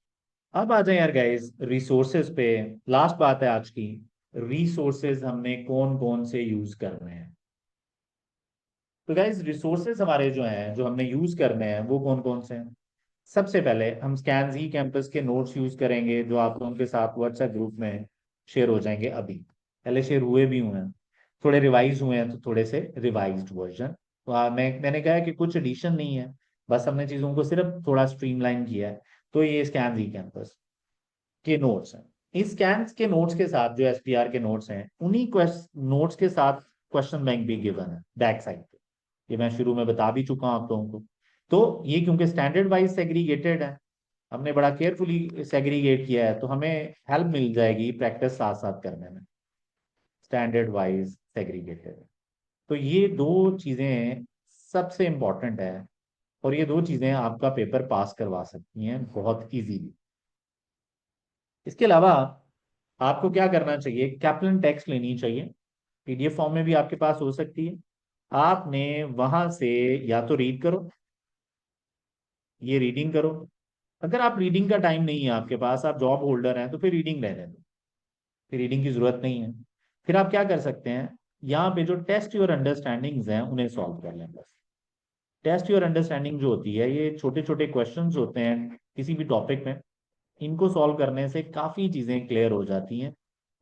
अब आ जाए यार गाइस रिसोर्सेज पे। लास्ट बात है आज की, रिसोर्सेज हमने कौन कौन से यूज करने हैं। तो गाइस रिसोर्सेज हमारे जो हैं जो हमने यूज करने हैं वो कौन कौन से हैं। सबसे पहले हम स्कैन ई कैंपस के नोट्स यूज करेंगे, जो आप लोगों के साथ व्हाट्सएप ग्रुप में शेयर हो जाएंगे। अभी पहले शेयर हुए भी हुए हैं, थोड़े रिवाइज हुए हैं, तो थोड़े से रिवाइज्ड वर्जन। तो मैंने कहा है कि कुछ एडिशन नहीं है, बस हमने चीजों को सिर्फ थोड़ा स्ट्रीमलाइन किया है। तो ये स्कैन ई कैंपस के नोट्स हैं। इस स्कैन के नोट्स के साथ जो एसपीआर के नोट्स हैं, उन्हीं नोट्स के साथ क्वेश्चन बैंक भी गिवन है बैक साइड पे। ये मैं शुरू में बता भी चुका हूं आप लोगों को। तो ये क्योंकि स्टैंडर्ड वाइज सेग्रीगेटेड है, हमने बड़ा केयरफुली सेग्रीगेट किया है, तो हमें हेल्प मिल जाएगी प्रैक्टिस साथ साथ करने में। स्टैंडर्ड वाइज सेग्रीगेटेड, तो ये दो चीजें सबसे इंपॉर्टेंट है। और ये दो चीजें आपका पेपर पास करवा सकती हैं बहुत इजीली। इसके अलावा आपको क्या करना चाहिए, कैप्लन टेक्स्ट लेनी चाहिए, पीडीएफ फॉर्म में भी आपके पास हो सकती है। आपने वहां से या तो रीड करो, ये रीडिंग करो। अगर आप रीडिंग का टाइम नहीं है आपके पास, आप जॉब होल्डर हैं, तो फिर रीडिंग रहने दो, फिर रीडिंग की जरूरत नहीं है। फिर आप क्या कर सकते हैं, यहाँ पे जो टेस्ट योर अंडरस्टैंडिंग्स हैं उन्हें सॉल्व कर लें बस। टेस्ट योर अंडरस्टैंडिंग जो होती है, ये छोटे छोटे क्वेश्चंस होते हैं किसी भी टॉपिक में, इनको सॉल्व करने से काफी चीजें क्लियर हो जाती हैं।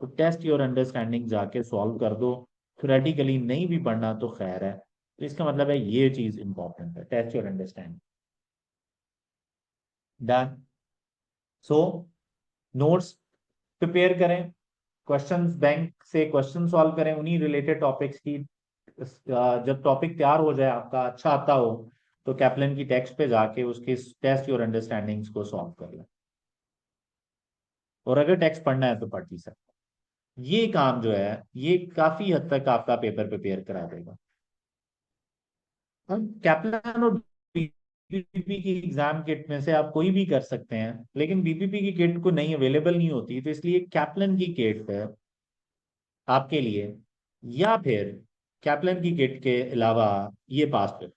तो टेस्ट योर अंडरस्टैंडिंग जाके सॉल्व कर दो। थ्योरेटिकली नहीं भी पढ़ना तो खैर है। तो इसका मतलब है ये चीज इंपॉर्टेंट है, test your understanding. Done. So notes prepare करें, क्वेश्चंस बैंक से क्वेश्चन सॉल्व करें उन्हीं रिलेटेड टॉपिक्स की। जब टॉपिक तैयार हो जाए आपका अच्छा आता हो, तो कैप्लन की टेक्स्ट पे जाके उसके टेस्ट योर अंडरस्टैंडिंग्स को सॉल्व कर लें। और अगर टेक्स्ट पढ़ना है तो पढ़ भी सकते हैं। ये काम जो है ये काफी हद तक आपका पेपर प्रिपेयर करा देगा। हम कैप्लन और बीपीपी की एग्जाम किट में से आप कोई भी कर सकते हैं, लेकिन बीपीपी की किट को नहीं अवेलेबल नहीं होती, तो इसलिए कैप्लन की किट है आपके लिए। या फिर कैप्लन की किट के अलावा ये पास पेपर,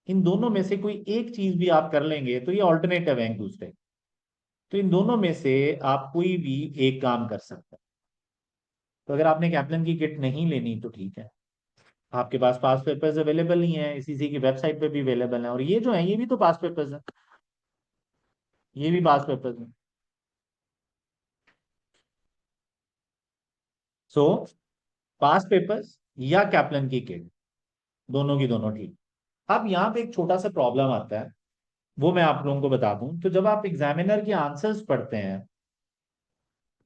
इन दोनों में से कोई एक चीज भी आप कर लेंगे तो ये ऑल्टरनेटिव है एक दूसरे। तो इन दोनों में से आप कोई भी एक काम कर सकते हैं। तो अगर आपने कैप्लन की किट नहीं लेनी तो ठीक है, आपके पास पास पेपर्स अवेलेबल नहीं है, इसी की वेबसाइट पे भी अवेलेबल है, और ये जो है ये भी तो पास पेपर्स है, ये भी पास पेपर्स है। सो पास पेपर्स या कैप्लन की किट, दोनों की दोनों ठीक। अब यहाँ पे एक छोटा सा प्रॉब्लम आता है, वो मैं आप लोगों को बता दूं। तो जब आप एग्जामिनर के आंसर्स पढ़ते हैं,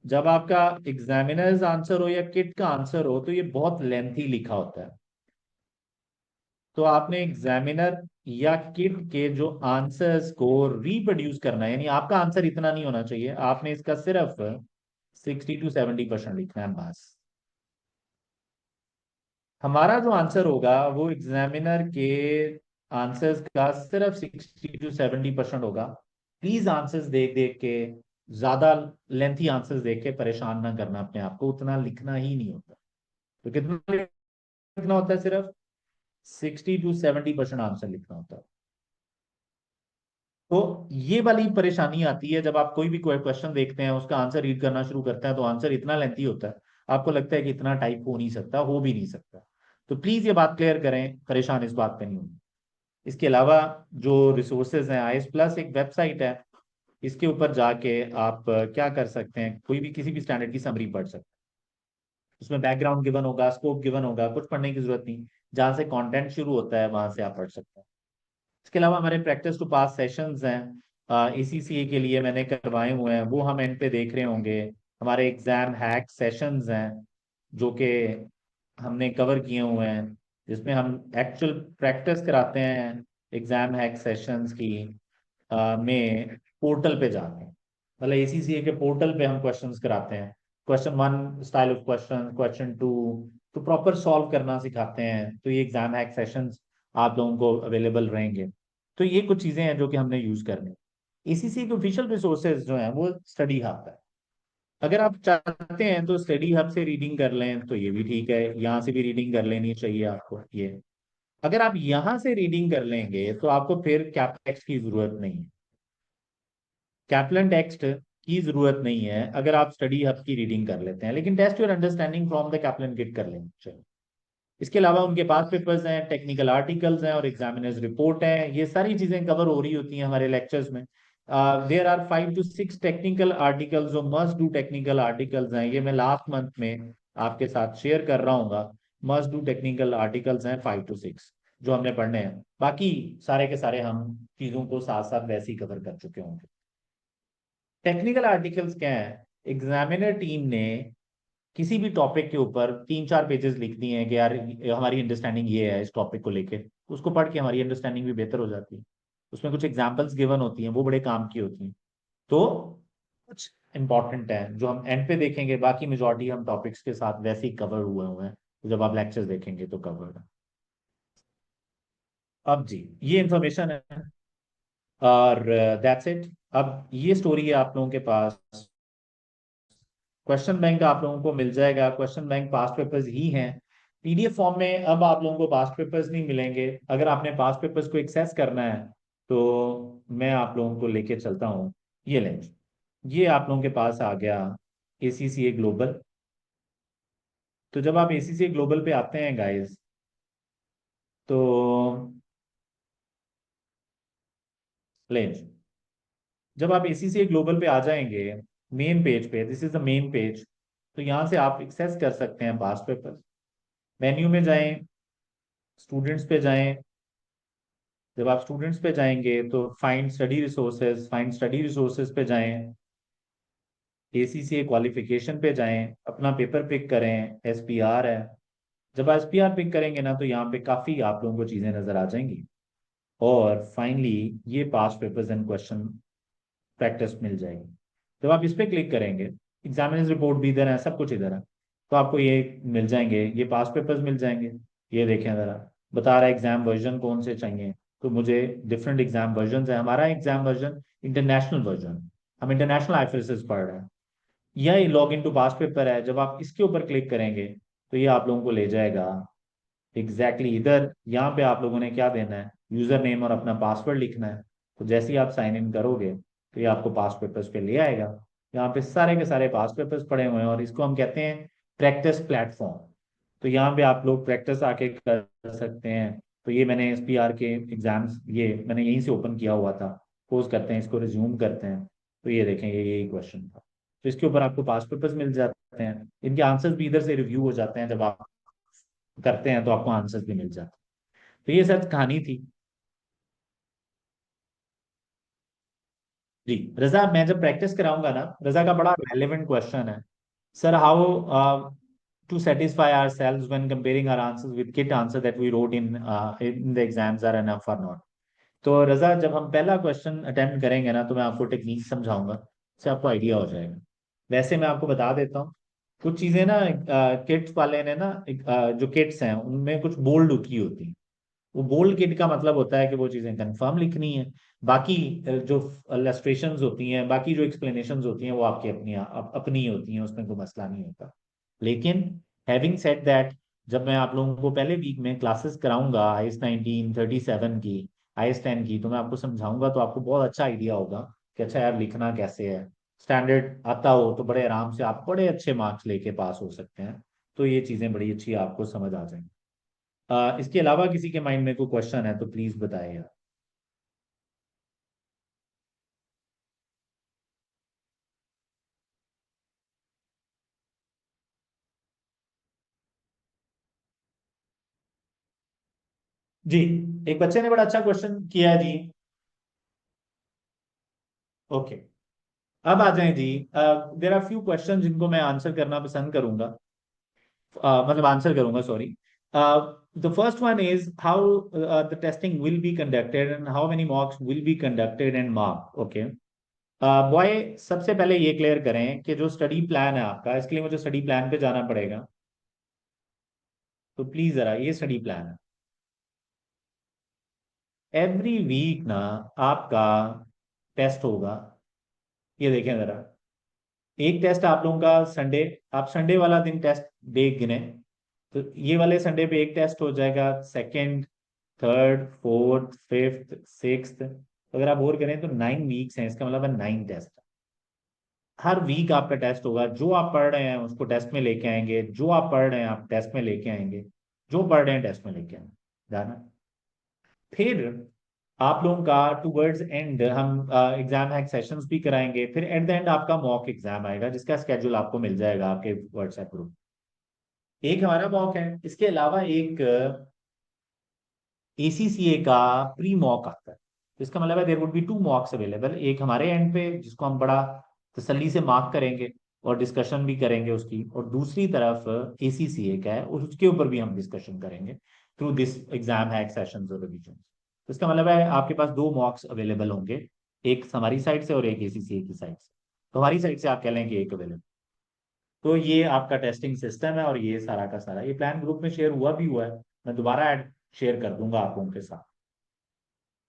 जब आपका एग्जामिनर्स आंसर हो या किट का आंसर हो, तो ये बहुत लेंथी लिखा होता है। तो आपने एग्जामिनर या किट के जो आंसर्स को रिप्रोड्यूस करना है, यानी आपका आंसर इतना नहीं होना चाहिए, आपने इसका सिर्फ 60 to 70% लिखना है बस। हमारा जो आंसर होगा वो एग्जामिनर के आंसर्स का सिर्फ 60 to 70% होगा। प्लीज आंसर्स देख देख के, ज्यादा लेंथी आंसर्स देख के परेशान ना करना अपने आप को, उतना लिखना ही नहीं होता। तो कितना लिखना होता है? सिर्फ 60 to 70% आंसर लिखना होता है। तो ये वाली परेशानी आती है जब आप कोई भी क्वेश्चन देखते हैं, उसका आंसर रीड करना शुरू करते हैं तो आंसर इतना लेंथी होता है, आपको लगता है कि इतना टाइप हो नहीं सकता, हो भी नहीं सकता। तो प्लीज ये बात क्लियर करें, परेशान इस बात पे नहीं होंगे। इसके अलावा जो रिसोर्सेज हैं, आईएस प्लस एक वेबसाइट है, इसके ऊपर जाके आप क्या कर सकते हैं, कोई भी किसी भी स्टैंडर्ड की समरी पढ़ सकते हैं। उसमें बैकग्राउंड गिवन होगा, स्कोप गिवन होगा, कुछ पढ़ने की जरूरत नहीं। जहां से कंटेंट शुरू होता है वहां से आप पढ़ सकते हैं। इसके अलावा हमारे प्रैक्टिस टू पास सेशंस हैं, एसीसीए के लिए मैंने करवाए हुए हैं, वो हम एंड पे देख रहे होंगे। हमारे एग्जाम हैक सेशंस हैं जो कि हमने कवर किए हुए हैं, जिसमें हम एक्चुअल प्रैक्टिस कराते हैं एग्जाम हैक सेशंस की, में पोर्टल पे जाते हैं। मतलब एसीसीए के पोर्टल पे हम क्वेश्चंस कराते हैं, question 1 style of question, question 2, तो प्रॉपर सॉल्व करना सिखाते हैं। तो ये एग्जाम हैक सेशंस आप लोगों को अवेलेबल रहेंगे। तो ये कुछ चीजें हैं जो कि हमने यूज करनी। एसीसी के ऑफिशियल रिसोर्सेज जो हैं वो स्टडी हब है। अगर आप चाहते हैं तो स्टडी हब से रीडिंग कर लें तो ये भी ठीक है, यहाँ से भी रीडिंग कर लेनी चाहिए आपको ये। अगर आप यहाँ से रीडिंग कर लेंगे तो आपको फिर कैप्टेक्स की जरूरत नहीं है, कैप्लन टेक्स्ट की जरूरत नहीं है अगर आप स्टडी हब की रीडिंग कर लेते हैं, लेकिन test your understanding from the Kaplan kit कर लेंगे चाहिए। इसके अलावा उनके पास पेपर्स हैं, टेक्निकल आर्टिकल्स हैं और एग्जामिनर्स रिपोर्ट है, ये सारी चीजें कवर हो रही होती हैं हमारे लेक्चर्स में। There are 5 to 6 technical articles, जो मस्ट डू टेक्निकल आर्टिकल्स हैं, ये मैं लास्ट मंथ में आपके साथ शेयर कर रहा हूँ। मस्ट डू टेक्निकल आर्टिकल्स हैं 5 to 6 जो हमने पढ़ने हैं, बाकी सारे के सारे हम चीजों को साथ साथ वैसे ही कवर कर चुके होंगे। टेक्निकल आर्टिकल्स क्या है? एग्जामिनर टीम ने किसी भी टॉपिक के ऊपर 3-4 पेजेस लिख दिए हैं कि यार हमारी अंडरस्टैंडिंग ये है इस टॉपिक को लेके, उसको पढ़ के हमारी अंडरस्टैंडिंग भी बेहतर हो जाती है। उसमें कुछ एग्जांपल्स गिवन होती हैं, वो बड़े काम की होती हैं। तो कुछ इंपॉर्टेंट है जो हम एंड पे देखेंगे, बाकी मेजोरिटी हम टॉपिक्स के साथ वैसे ही कवर हुए हैं, तो जब आप लेक्चर्स देखेंगे तो कवर है। अब जी, ये इंफॉर्मेशन है और दैट्स इट। अब ये स्टोरी है आप लोगों के पास। क्वेश्चन बैंक आप लोगों को मिल जाएगा, क्वेश्चन बैंक पास्ट पेपर्स ही हैं पीडीएफ फॉर्म में। अब आप लोगों को पास्ट पेपर्स नहीं मिलेंगे। अगर आपने पास्ट पेपर्स को एक्सेस करना है तो मैं आप लोगों को लेके चलता हूँ। ये लें, ये आप लोगों के पास आ गया एसीसीए ग्लोबल। तो जब आप एसीसीए ग्लोबल पे आते हैं गाइस, तो लें, जब आप एसीसीए ग्लोबल पे आ जाएंगे मेन पेज पे, this is the main page, तो यहाँ से आप एक्सेस कर सकते हैं पास्ट पेपर्स। मेन्यू में जाएं, स्टूडेंट्स पे जाएं। जब आप स्टूडेंट्स पे जाएंगे तो फाइंड स्टडी रिसोर्सेज पे जाएं, एसीसीए क्वालिफिकेशन पे जाएं, अपना पेपर पिक करें, एसपीआर है। जब आप एसपीआर पिक करेंगे ना तो यहाँ पे काफी आप लोगों को चीजें नजर आ जाएंगी। और फाइनली ये past papers and question practice मिल जाएगी। जब आप इस पे क्लिक करेंगे, एग्जामिनर्स रिपोर्ट भी इधर है, सब कुछ इधर है, तो आपको ये मिल जाएंगे, ये पास्ट पेपर्स मिल जाएंगे। ये देखें जरा, बता रहा है एग्जाम वर्जन कौन से चाहिए। तो मुझे डिफरेंट एग्जाम वर्जन है, हमारा एग्जाम वर्जन इंटरनेशनल वर्जन, हम इंटरनेशनल आईएफएसएस पढ़ रहे हैं। यह log in to past paper है, जब आप इसके ऊपर क्लिक करेंगे तो ये आप लोगों को ले जाएगा इधर। यहाँ पे आप लोगों ने क्या देना है, यूजर नेम और अपना पासवर्ड लिखना है। तो जैसे ही आप साइन इन करोगे तो ये आपको पास्ट पेपर्स पे ले आएगा। यहाँ पे सारे के सारे पास्ट पेपर्स पड़े हुए हैं और इसको हम कहते हैं प्रैक्टिस प्लेटफॉर्म। तो यहाँ पे आप लोग प्रैक्टिस आके कर सकते हैं। तो ये मैंने एसपीआर के एग्जाम्स ये मैंने यहीं से ओपन किया हुआ था। पोज करते हैं, इसको रिज्यूम करते हैं, तो ये देखें ये यही क्वेश्चन था। तो इसके ऊपर आपको पास्ट पेपर्स मिल जाते हैं, इनके आंसर्स भी इधर से रिव्यू हो जाते हैं। जब आप करते हैं तो आपको आंसर्स भी मिल जाते हैं। तो ये सच कहानी थी। जी रजा, मैं जब प्रैक्टिस कराऊंगा ना, रजा का बड़ा रेलेवेंट क्वेश्चन है, sir how to satisfy ourselves when comparing our answers with kit answer that we wrote in the exams are enough or not। तो रजा, जब हम पहला क्वेश्चन अटेम्प्ट करेंगे ना तो मैं आपको टेक्निक समझाऊंगा, इससे आपको आइडिया हो जाएगा। वैसे मैं आपको बता देता हूँ कुछ चीजें ना, किट्स वाले ने ना जो किट्स हैं उनमें कुछ बोल्ड की होती हैं, वो बोल्ड किट का मतलब होता है कि वो चीजें कंफर्म लिखनी है। बाकी जो इलस्ट्रेशंस होती हैं, बाकी जो एक्सप्लेनेशंस होती हैं, वो आपकी अपनी ही होती हैं, उसमें कोई मसला नहीं होता। लेकिन हैविंग सेड दैट, जब मैं आप लोगों को पहले वीक में क्लासेस कराऊंगा IS 1937 की, IS 10 की, तो मैं आपको समझाऊंगा, तो आपको बहुत अच्छा आइडिया होगा कि अच्छा यार लिखना कैसे है। स्टैंडर्ड आता हो तो बड़े आराम से आप बड़े अच्छे मार्क्स लेके पास हो सकते हैं। तो ये चीजें बड़ी अच्छी आपको समझ आ जाएंगी। इसके अलावा किसी के माइंड में कोई क्वेश्चन है तो प्लीज बताएं यार। जी, एक बच्चे ने बड़ा अच्छा क्वेश्चन किया है जी। ओके, अब आ जाएं जी। देर आर फ्यू क्वेश्चन जिनको मैं आंसर करना पसंद करूंगा, मतलब आंसर करूंगा, sorry. The first one is how the testing will be conducted and how many मॉक्स will be conducted and mark. Okay boy, सबसे पहले ये क्लियर करें कि जो स्टडी प्लान है आपका, इसके लिए मुझे स्टडी प्लान पे जाना पड़ेगा। तो प्लीज जरा, ये स्टडी प्लान है। एवरी वीक ना आपका टेस्ट होगा। ये देखें जरा, एक टेस्ट आप लोगों का संडे, आप संडे वाला दिन टेस्ट डे गिने, तो ये वाले संडे पे एक टेस्ट हो जाएगा, second, third, fourth, fifth, sixth. अगर आप और करें तो 9 वीक्स हैं, इसका मतलब है 9 टेस्ट। हर वीक आपका टेस्ट होगा। जो आप पढ़ रहे हैं उसको टेस्ट में लेके आएंगे, जो आप पढ़ रहे हैं आप टेस्ट में लेके आएंगे, जो पढ़ रहे हैं टेस्ट में लेके आएंगे, जाना। फिर आप लोगों का टूवर्ड्स एंड हम एग्जाम हैक सेशंस भी कराएंगे। फिर एट द एंड आपका मॉक एग्जाम आएगा, जिसका स्केड्यूल आपको मिल जाएगा आपके व्हाट्सएप ग्रुप। एक हमारा मॉक है, इसके अलावा एक ACCA का प्री मॉक आता है। तो इसका मतलब है there would be 2 mocks available, एक हमारे एंड पे जिसको हम बड़ा तसल्ली से मार्क करेंगे और डिस्कशन भी करेंगे उसकी, और दूसरी तरफ ACCA का है और उसके ऊपर भी हम डिस्कशन करेंगे through this exam hack sessions और रिवीजन। तो इसका मतलब है आपके पास 2 मॉक्स अवेलेबल होंगे, एक हमारी साइड से और एक ACCA की साइड से। तो हमारी साइड से आप कह लें कि एक अवेलेबल। तो ये आपका टेस्टिंग सिस्टम है, और ये सारा का सारा ये प्लान ग्रुप में शेयर हुआ है। मैं दोबारा ऐड शेयर कर दूंगा आप लोगों के साथ।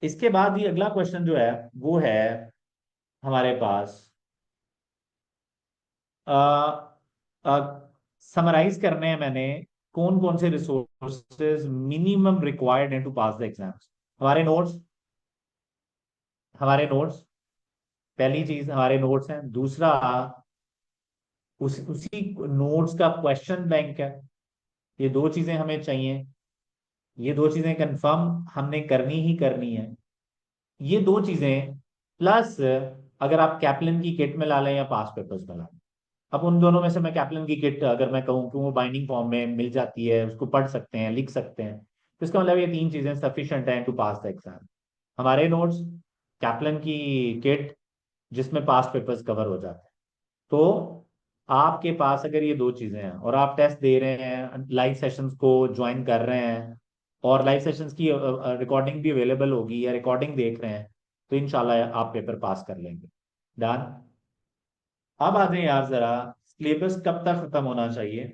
इसके बाद ये अगला क्वेश्चन जो है वो है हमारे पास, समराइज करने हैं मैंने कौन कौन से रिसोर्सेज मिनिमम रिक्वायर्ड हैं टू पास द एग्जाम्स। हमारे नोट्स, हमारे नोट्स, पहली चीज हमारे नोट्स हैं। दूसरा, उसी नोट्स का क्वेश्चन बैंक है। ये दो चीजें हमें चाहिए। ये दो चीजें कंफर्म हमने करनी ही करनी है। ये दो चीजें प्लस, अगर आप कैप्लन की किट में ला लें या पास पेपर्स में ला लें। अब उन दोनों में से मैं कैप्लन की किट अगर मैं कहूँ कि वो बाइंडिंग फॉर्म में मिल जाती है, उसको पढ़ सकते हैं, लिख सकते हैं, तो इसका मतलब ये तीन चीजें सफिशिएंट हैं टू पास द एग्जाम। हमारे नोट्स, कैप्लन की किट जिसमें पास पेपर्स कवर हो जाते हैं। तो आपके पास अगर ये दो चीजें हैं और आप टेस्ट दे रहे हैं, लाइव सेशंस को ज्वाइन कर रहे हैं, और लाइव सेशंस की रिकॉर्डिंग भी अवेलेबल होगी या रिकॉर्डिंग देख रहे हैं, तो इंशाल्लाह आप पेपर पास कर लेंगे। डन। अब आ जाए यार जरा, सिलेबस कब तक खत्म होना चाहिए।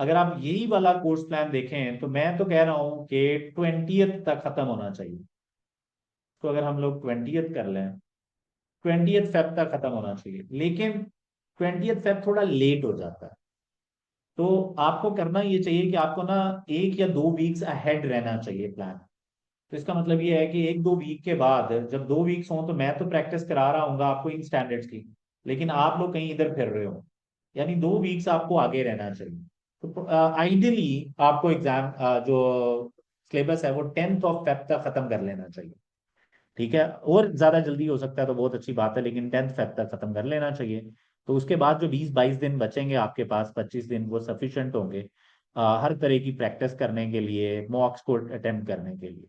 अगर आप यही वाला कोर्स प्लान देखें तो मैं तो कह रहा हूँ कि 20th तक खत्म होना चाहिए। तो अगर हम लोग 20th कर लें, 20th फेब तक खत्म होना चाहिए, लेकिन 20th फेब थोड़ा लेट हो जाता है। तो आपको करना ये चाहिए कि आपको ना 1 या 2 वीक्स अहेड रहना चाहिए प्लान। तो इसका मतलब ये है कि 1-2 वीक के बाद, जब 2 वीक्स हों, तो मैं तो प्रैक्टिस करा रहा हूँ आपको इन स्टैंडर्ड्स की, लेकिन आप लोग कहीं इधर फिर रहे हो, यानी 2 वीक्स आपको आगे रहना चाहिए। तो आइडियली आपको एग्जाम जो सिलेबस है वो 10th ऑफ फेब तक खत्म कर लेना चाहिए। ठीक है, और ज्यादा जल्दी हो सकता है तो बहुत अच्छी बात है, लेकिन 10th फेब तक खत्म कर लेना चाहिए। तो उसके बाद जो 20-22 दिन बचेंगे आपके पास, 25 दिन, वो सफिशिएंट होंगे हर तरह की प्रैक्टिस करने के लिए, मॉक्स को अटेम्प्ट करने के लिए।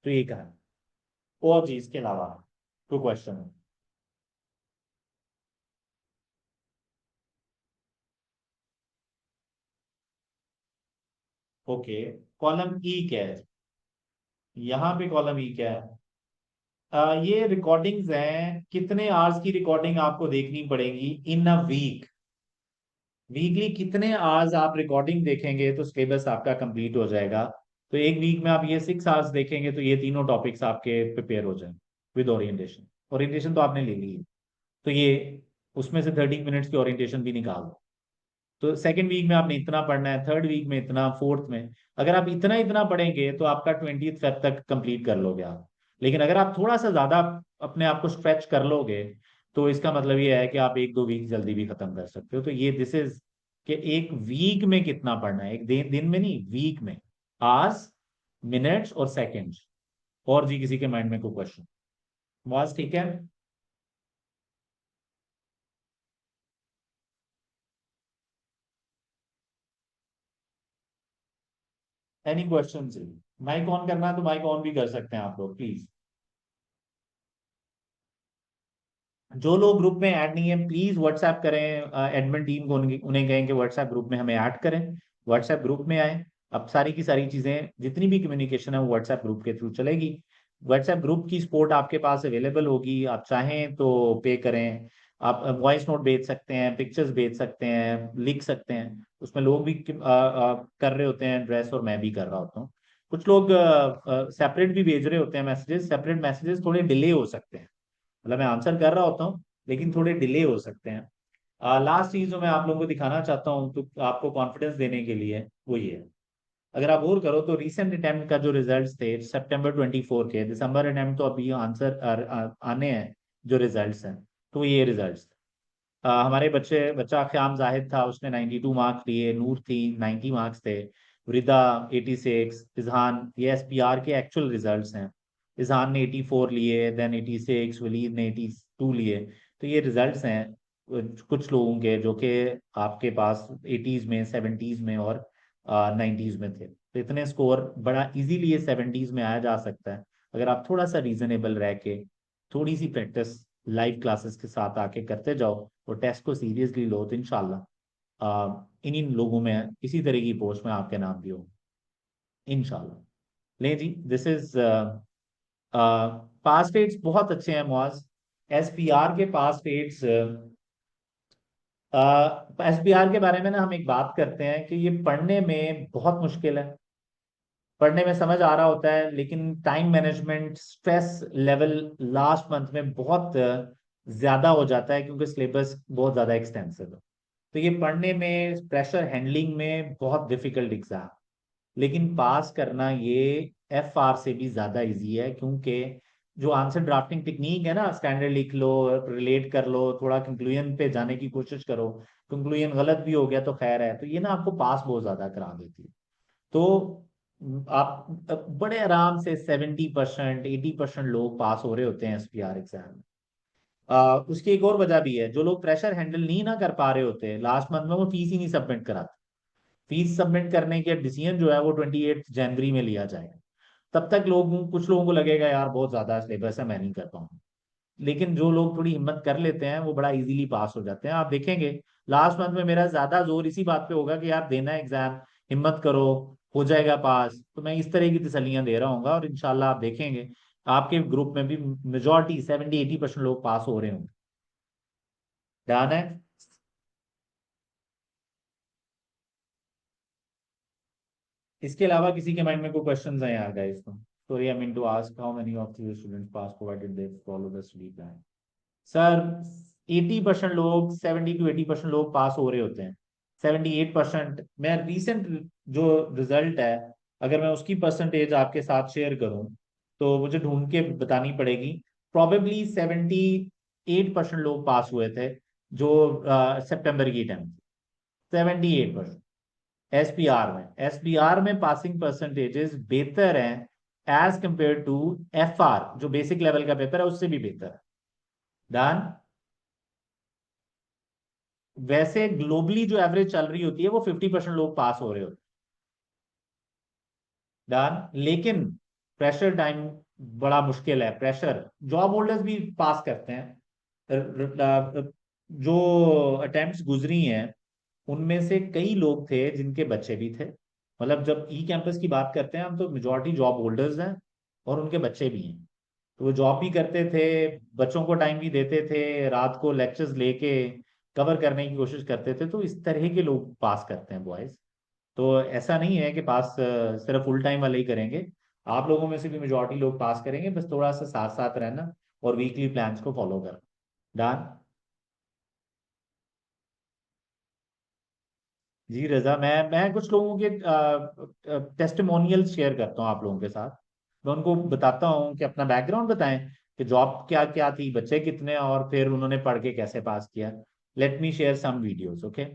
तो ये कहा। और जी इसके अलावा कोई क्वेश्चन है? ओके, कॉलम ई क्या है? यहाँ पे कॉलम ई क्या है? ये रिकॉर्डिंग्स हैं, कितने आवर्स की रिकॉर्डिंग आपको देखनी पड़ेगी इन अ वीक। वीकली कितने आवर्स आप रिकॉर्डिंग देखेंगे तो सिलेबस आपका कंप्लीट हो जाएगा। तो एक वीक में आप ये 6 आवर्स देखेंगे तो ये तीनों टॉपिक्स आपके प्रिपेयर हो जाएंगे विद ओरिएंटेशन। ओरिएंटेशन तो आपने ले ली है, तो ये उसमें से 30 मिनट्स की ओरिएंटेशन भी निकाल दो। तो सेकंड वीक में आपने इतना पढ़ना है, थर्ड वीक में इतना, फोर्थ में। अगर आप इतना इतना पढ़ेंगे तो आपका 20 फेब तक कंप्लीट कर लोगे आप। लेकिन अगर आप थोड़ा सा ज्यादा अपने आप को स्ट्रेच कर लोगे तो इसका मतलब ये है कि आप 1-2 वीक जल्दी भी खत्म कर सकते हो। तो ये दिस इज कि एक वीक में कितना पढ़ना है, एक दिन में नहीं, वीक में। आवर्स, मिनट्स और सेकेंड्स। और जी किसी के माइंड में कोई क्वेश्चन? बस ठीक है। Any question? माइक ऑन करना है तो माइक ऑन भी कर सकते हैं आप लोग प्लीज। जो लोग ग्रुप में ऐड नहीं है प्लीज व्हाट्सएप करें एडमिन टीम को, उन्हें कहें कि व्हाट्सएप ग्रुप में हमें ऐड करें, व्हाट्सएप ग्रुप में आए। अब सारी की सारी चीजें जितनी भी कम्युनिकेशन है वो व्हाट्सएप ग्रुप के थ्रू चलेगी। व्हाट्सएप ग्रुप की सपोर्ट आपके पास अवेलेबल होगी, आप चाहें तो पे करें। आप वॉइस नोट भेज सकते हैं, पिक्चर्स भेज सकते हैं, लिख सकते हैं। उसमें लोग भी कर रहे होते हैं ड्रेस, और मैं भी कर रहा होता हूँ। कुछ लोग सेपरेट भी भेज रहे होते हैं मैसेजेस। सेपरेट मैसेजेस थोड़े डिले हो सकते हैं, मतलब मैं आंसर कर रहा होता हूँ लेकिन थोड़े डिले हो सकते हैं। लास्ट चीज जो मैं आप लोगों को दिखाना चाहता हूँ तो आपको कॉन्फिडेंस देने के लिए, वो ये है। अगर आप और करो तो रिसेंट अटेम्प्ट का जो रिजल्ट्स थे September 24 के, दिसंबर अटेम्प्ट तो अभी आंसर आने हैं जो रिजल्ट्स हैं, तो ये रिजल्ट्स। हमारे बच्चा ख्याम जाहिद था, उसने 92 मार्क्स लिए। नूर थी, 90 मार्क्स थे। वृदा 86। इजहान, ये SPR के एक्चुअल रिजल्ट्स हैं। इजहान ने 84 लिए, देन 86, वलीद ने 82 लिए। तो ये रिजल्ट्स हैं कुछ लोगों के जो कि आपके पास 80s में, 70s में और 90s में थे। तो इतने स्कोर बड़ा इजीली ये 70s में आया जा सकता है अगर आप थोड़ा सा रीजनेबल रह के, थोड़ी सी प्रैक्टिस लाइव क्लासेस के साथ आके करते जाओ और टेस्ट को सीरियसली लो, तो इंशाल्लाह इन्हीं लोगों में इसी तरह की पोस्ट में आपके नाम भी हो, इंशाल्लाह। ले जी, दिस इज पास रेट्स बहुत अच्छे हैं मुआज। SPR के पास रेट्स, SPR के बारे में ना हम एक बात करते हैं कि ये पढ़ने में बहुत मुश्किल है। पढ़ने में समझ आ रहा होता है लेकिन time management, stress level last month में बहुत ज्यादा हो जाता है क्योंकि सिलेबस बहुत ज्यादा एक्सटेंसिव है। तो ये पढ़ने में, प्रेशर हैंडलिंग में बहुत डिफिकल्ट एग्जाम। लेकिन पास करना ये FR से भी ज्यादा इजी है, क्योंकि जो आंसर ड्राफ्टिंग टेक्निक है ना, स्टैंडर्ड लिख लो, रिलेट कर लो, थोड़ा कंक्लूजन पे जाने की कोशिश करो। कंक्लूजन गलत भी हो गया तो खैर है, तो ये ना आपको पास बहुत ज्यादा करा देती है। तो आप बड़े आराम से 70%, 80% लोग पास हो रहे होते हैं SPR एग्जाम में। उसकी एक और वजह भी है, जो लोग प्रेशर हैंडल नहीं ना कर पा रहे होते लास्ट मंथ में, वो फीस ही नहीं सबमिट कराते। फीस सबमिट करने के डिसीजन जो है वो 28 जनवरी में लिया जाएगा। तब तक कुछ लोगों को लगेगा यार बहुत ज्यादा सिलेबस है, मैं नहीं कर पाऊंगा। लेकिन जो लोग थोड़ी हिम्मत कर लेते हैं वो बड़ा इजीली पास हो जाते हैं। आप देखेंगे लास्ट मंथ में मेरा ज्यादा जोर इसी बात पे होगा कि यार देना है एग्जाम, हिम्मत करो, हो जाएगा पास। तो मैं इस तरह की तसल्लियां दे रहा हूँ और इंशाल्लाह आप देखेंगे आपके ग्रुप में भी मेजोरिटी 70-80% लोग पास हो रहे होंगे। डन है। इसके अलावा किसी के माइंड में कोई क्वेश्चन है यार गाइस? तो sorry, I mean to ask, how many of you students pass provided they follow the study plan? Sir 80% लोग, 70 to 80% लोग पास हो रहे होते हैं। 78%, मैं रिसेंट जो रिजल्ट है अगर मैं उसकी परसेंटेज आपके साथ शेयर करूं तो मुझे ढूंढ के बतानी पड़ेगी। प्रोबेबली 78% लोग पास हुए थे जो सितंबर की टाइम। 78%। एसपीआर में पासिंग परसेंटेजेस बेहतर हैं एज कंपेयर टू FR, जो बेसिक लेवल का पेपर है उससे भी बेहतर है। डन। वैसे ग्लोबली जो एवरेज चल रही होती है वो 50% लोग पास हो रहे होते हैं। डन। लेकिन प्रेशर टाइम बड़ा मुश्किल है। प्रेशर, जॉब होल्डर्स भी पास करते हैं। जो अटेम्प्ट्स गुजरी हैं उनमें से कई लोग थे जिनके बच्चे भी थे। मतलब जब ई कैंपस की बात करते हैं हम तो मेजोरिटी जॉब होल्डर्स हैं और उनके बच्चे भी हैं। तो वो जॉब भी करते थे, बच्चों को टाइम भी देते थे, रात को लेक्चर्स लेके कवर करने की कोशिश करते थे। तो इस तरह के लोग पास करते हैं बॉयज। तो ऐसा नहीं है कि पास सिर्फ फुल टाइम वाले ही करेंगे, आप लोगों में से भी मेजोरिटी लोग पास करेंगे, बस थोड़ा सा साथ साथ रहना और वीकली प्लान्स को फॉलो करना। डन। जी रजा, मैं कुछ लोगों के टेस्टिमोनियल शेयर करता हूँ आप लोगों के साथ। मैं उनको बताता हूँ कि अपना बैकग्राउंड बताएं कि जॉब क्या क्या थी, बच्चे कितने, और फिर उन्होंने पढ़ के कैसे पास किया। Let me share some videos, okay.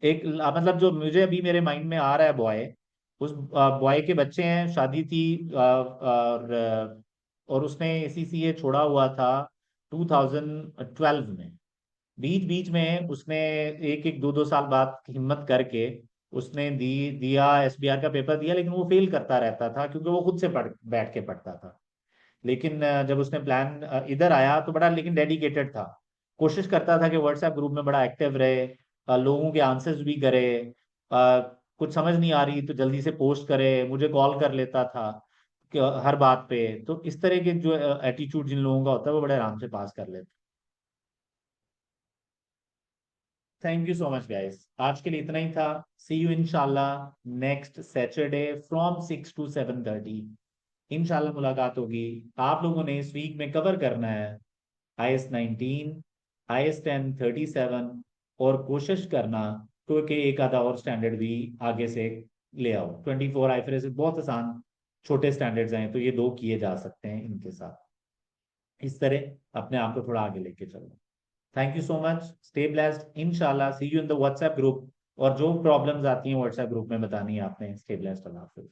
एक मतलब जो मुझे अभी मेरे माइंड में आ रहा है बॉय, उस बॉय के बच्चे हैं, शादी थी, और उसने एसीसीए छोड़ा हुआ था 2012 में। बीच बीच में उसने एक एक दो दो साल बाद हिम्मत करके उसने दिया एसबीआर का पेपर दिया, लेकिन वो फेल करता रहता था क्योंकि वो खुद से बैठ के पढ़ता था। लेकिन जब उसने प्लान इधर आया तो बड़ा लेकिन डेडिकेटेड था। कोशिश करता था कि व्हाट्सएप ग्रुप में बड़ा एक्टिव रहे, लोगों के आंसर्स भी करे, कुछ समझ नहीं आ रही तो जल्दी से पोस्ट करे, मुझे कॉल कर लेता था कि हर बात पे। तो इस तरह के जो एटीट्यूड जिन लोगों का होता है वो बड़े आराम से पास कर लेते। Thank you so much guys, आज के लिए इतना ही था। सी यू इंशाल्लाह नेक्स्ट सैटरडे फ्रॉम 6 to 7:30। इंशाल्लाह मुलाकात होगी। आप लोगों ने इस वीक में कवर करना है IS-19, IS-10-37, और कोशिश करना क्योंकि एक आधा और स्टैंडर्ड भी आगे से ले आओ। 24 IFRS बहुत आसान छोटे स्टैंडर्ड्स हैं, तो ये दो किए जा सकते हैं इनके साथ। इस तरह अपने आप को थोड़ा आगे लेके चलो। Thank you so much, stay blessed, इंशाल्लाह see you in the WhatsApp group. और जो प्रॉब्लम्स आती हैं व्हाट्सएप ग्रुप में बतानी है आपने। स्टे ब्लेस्ड, अल्लाह हाफिज।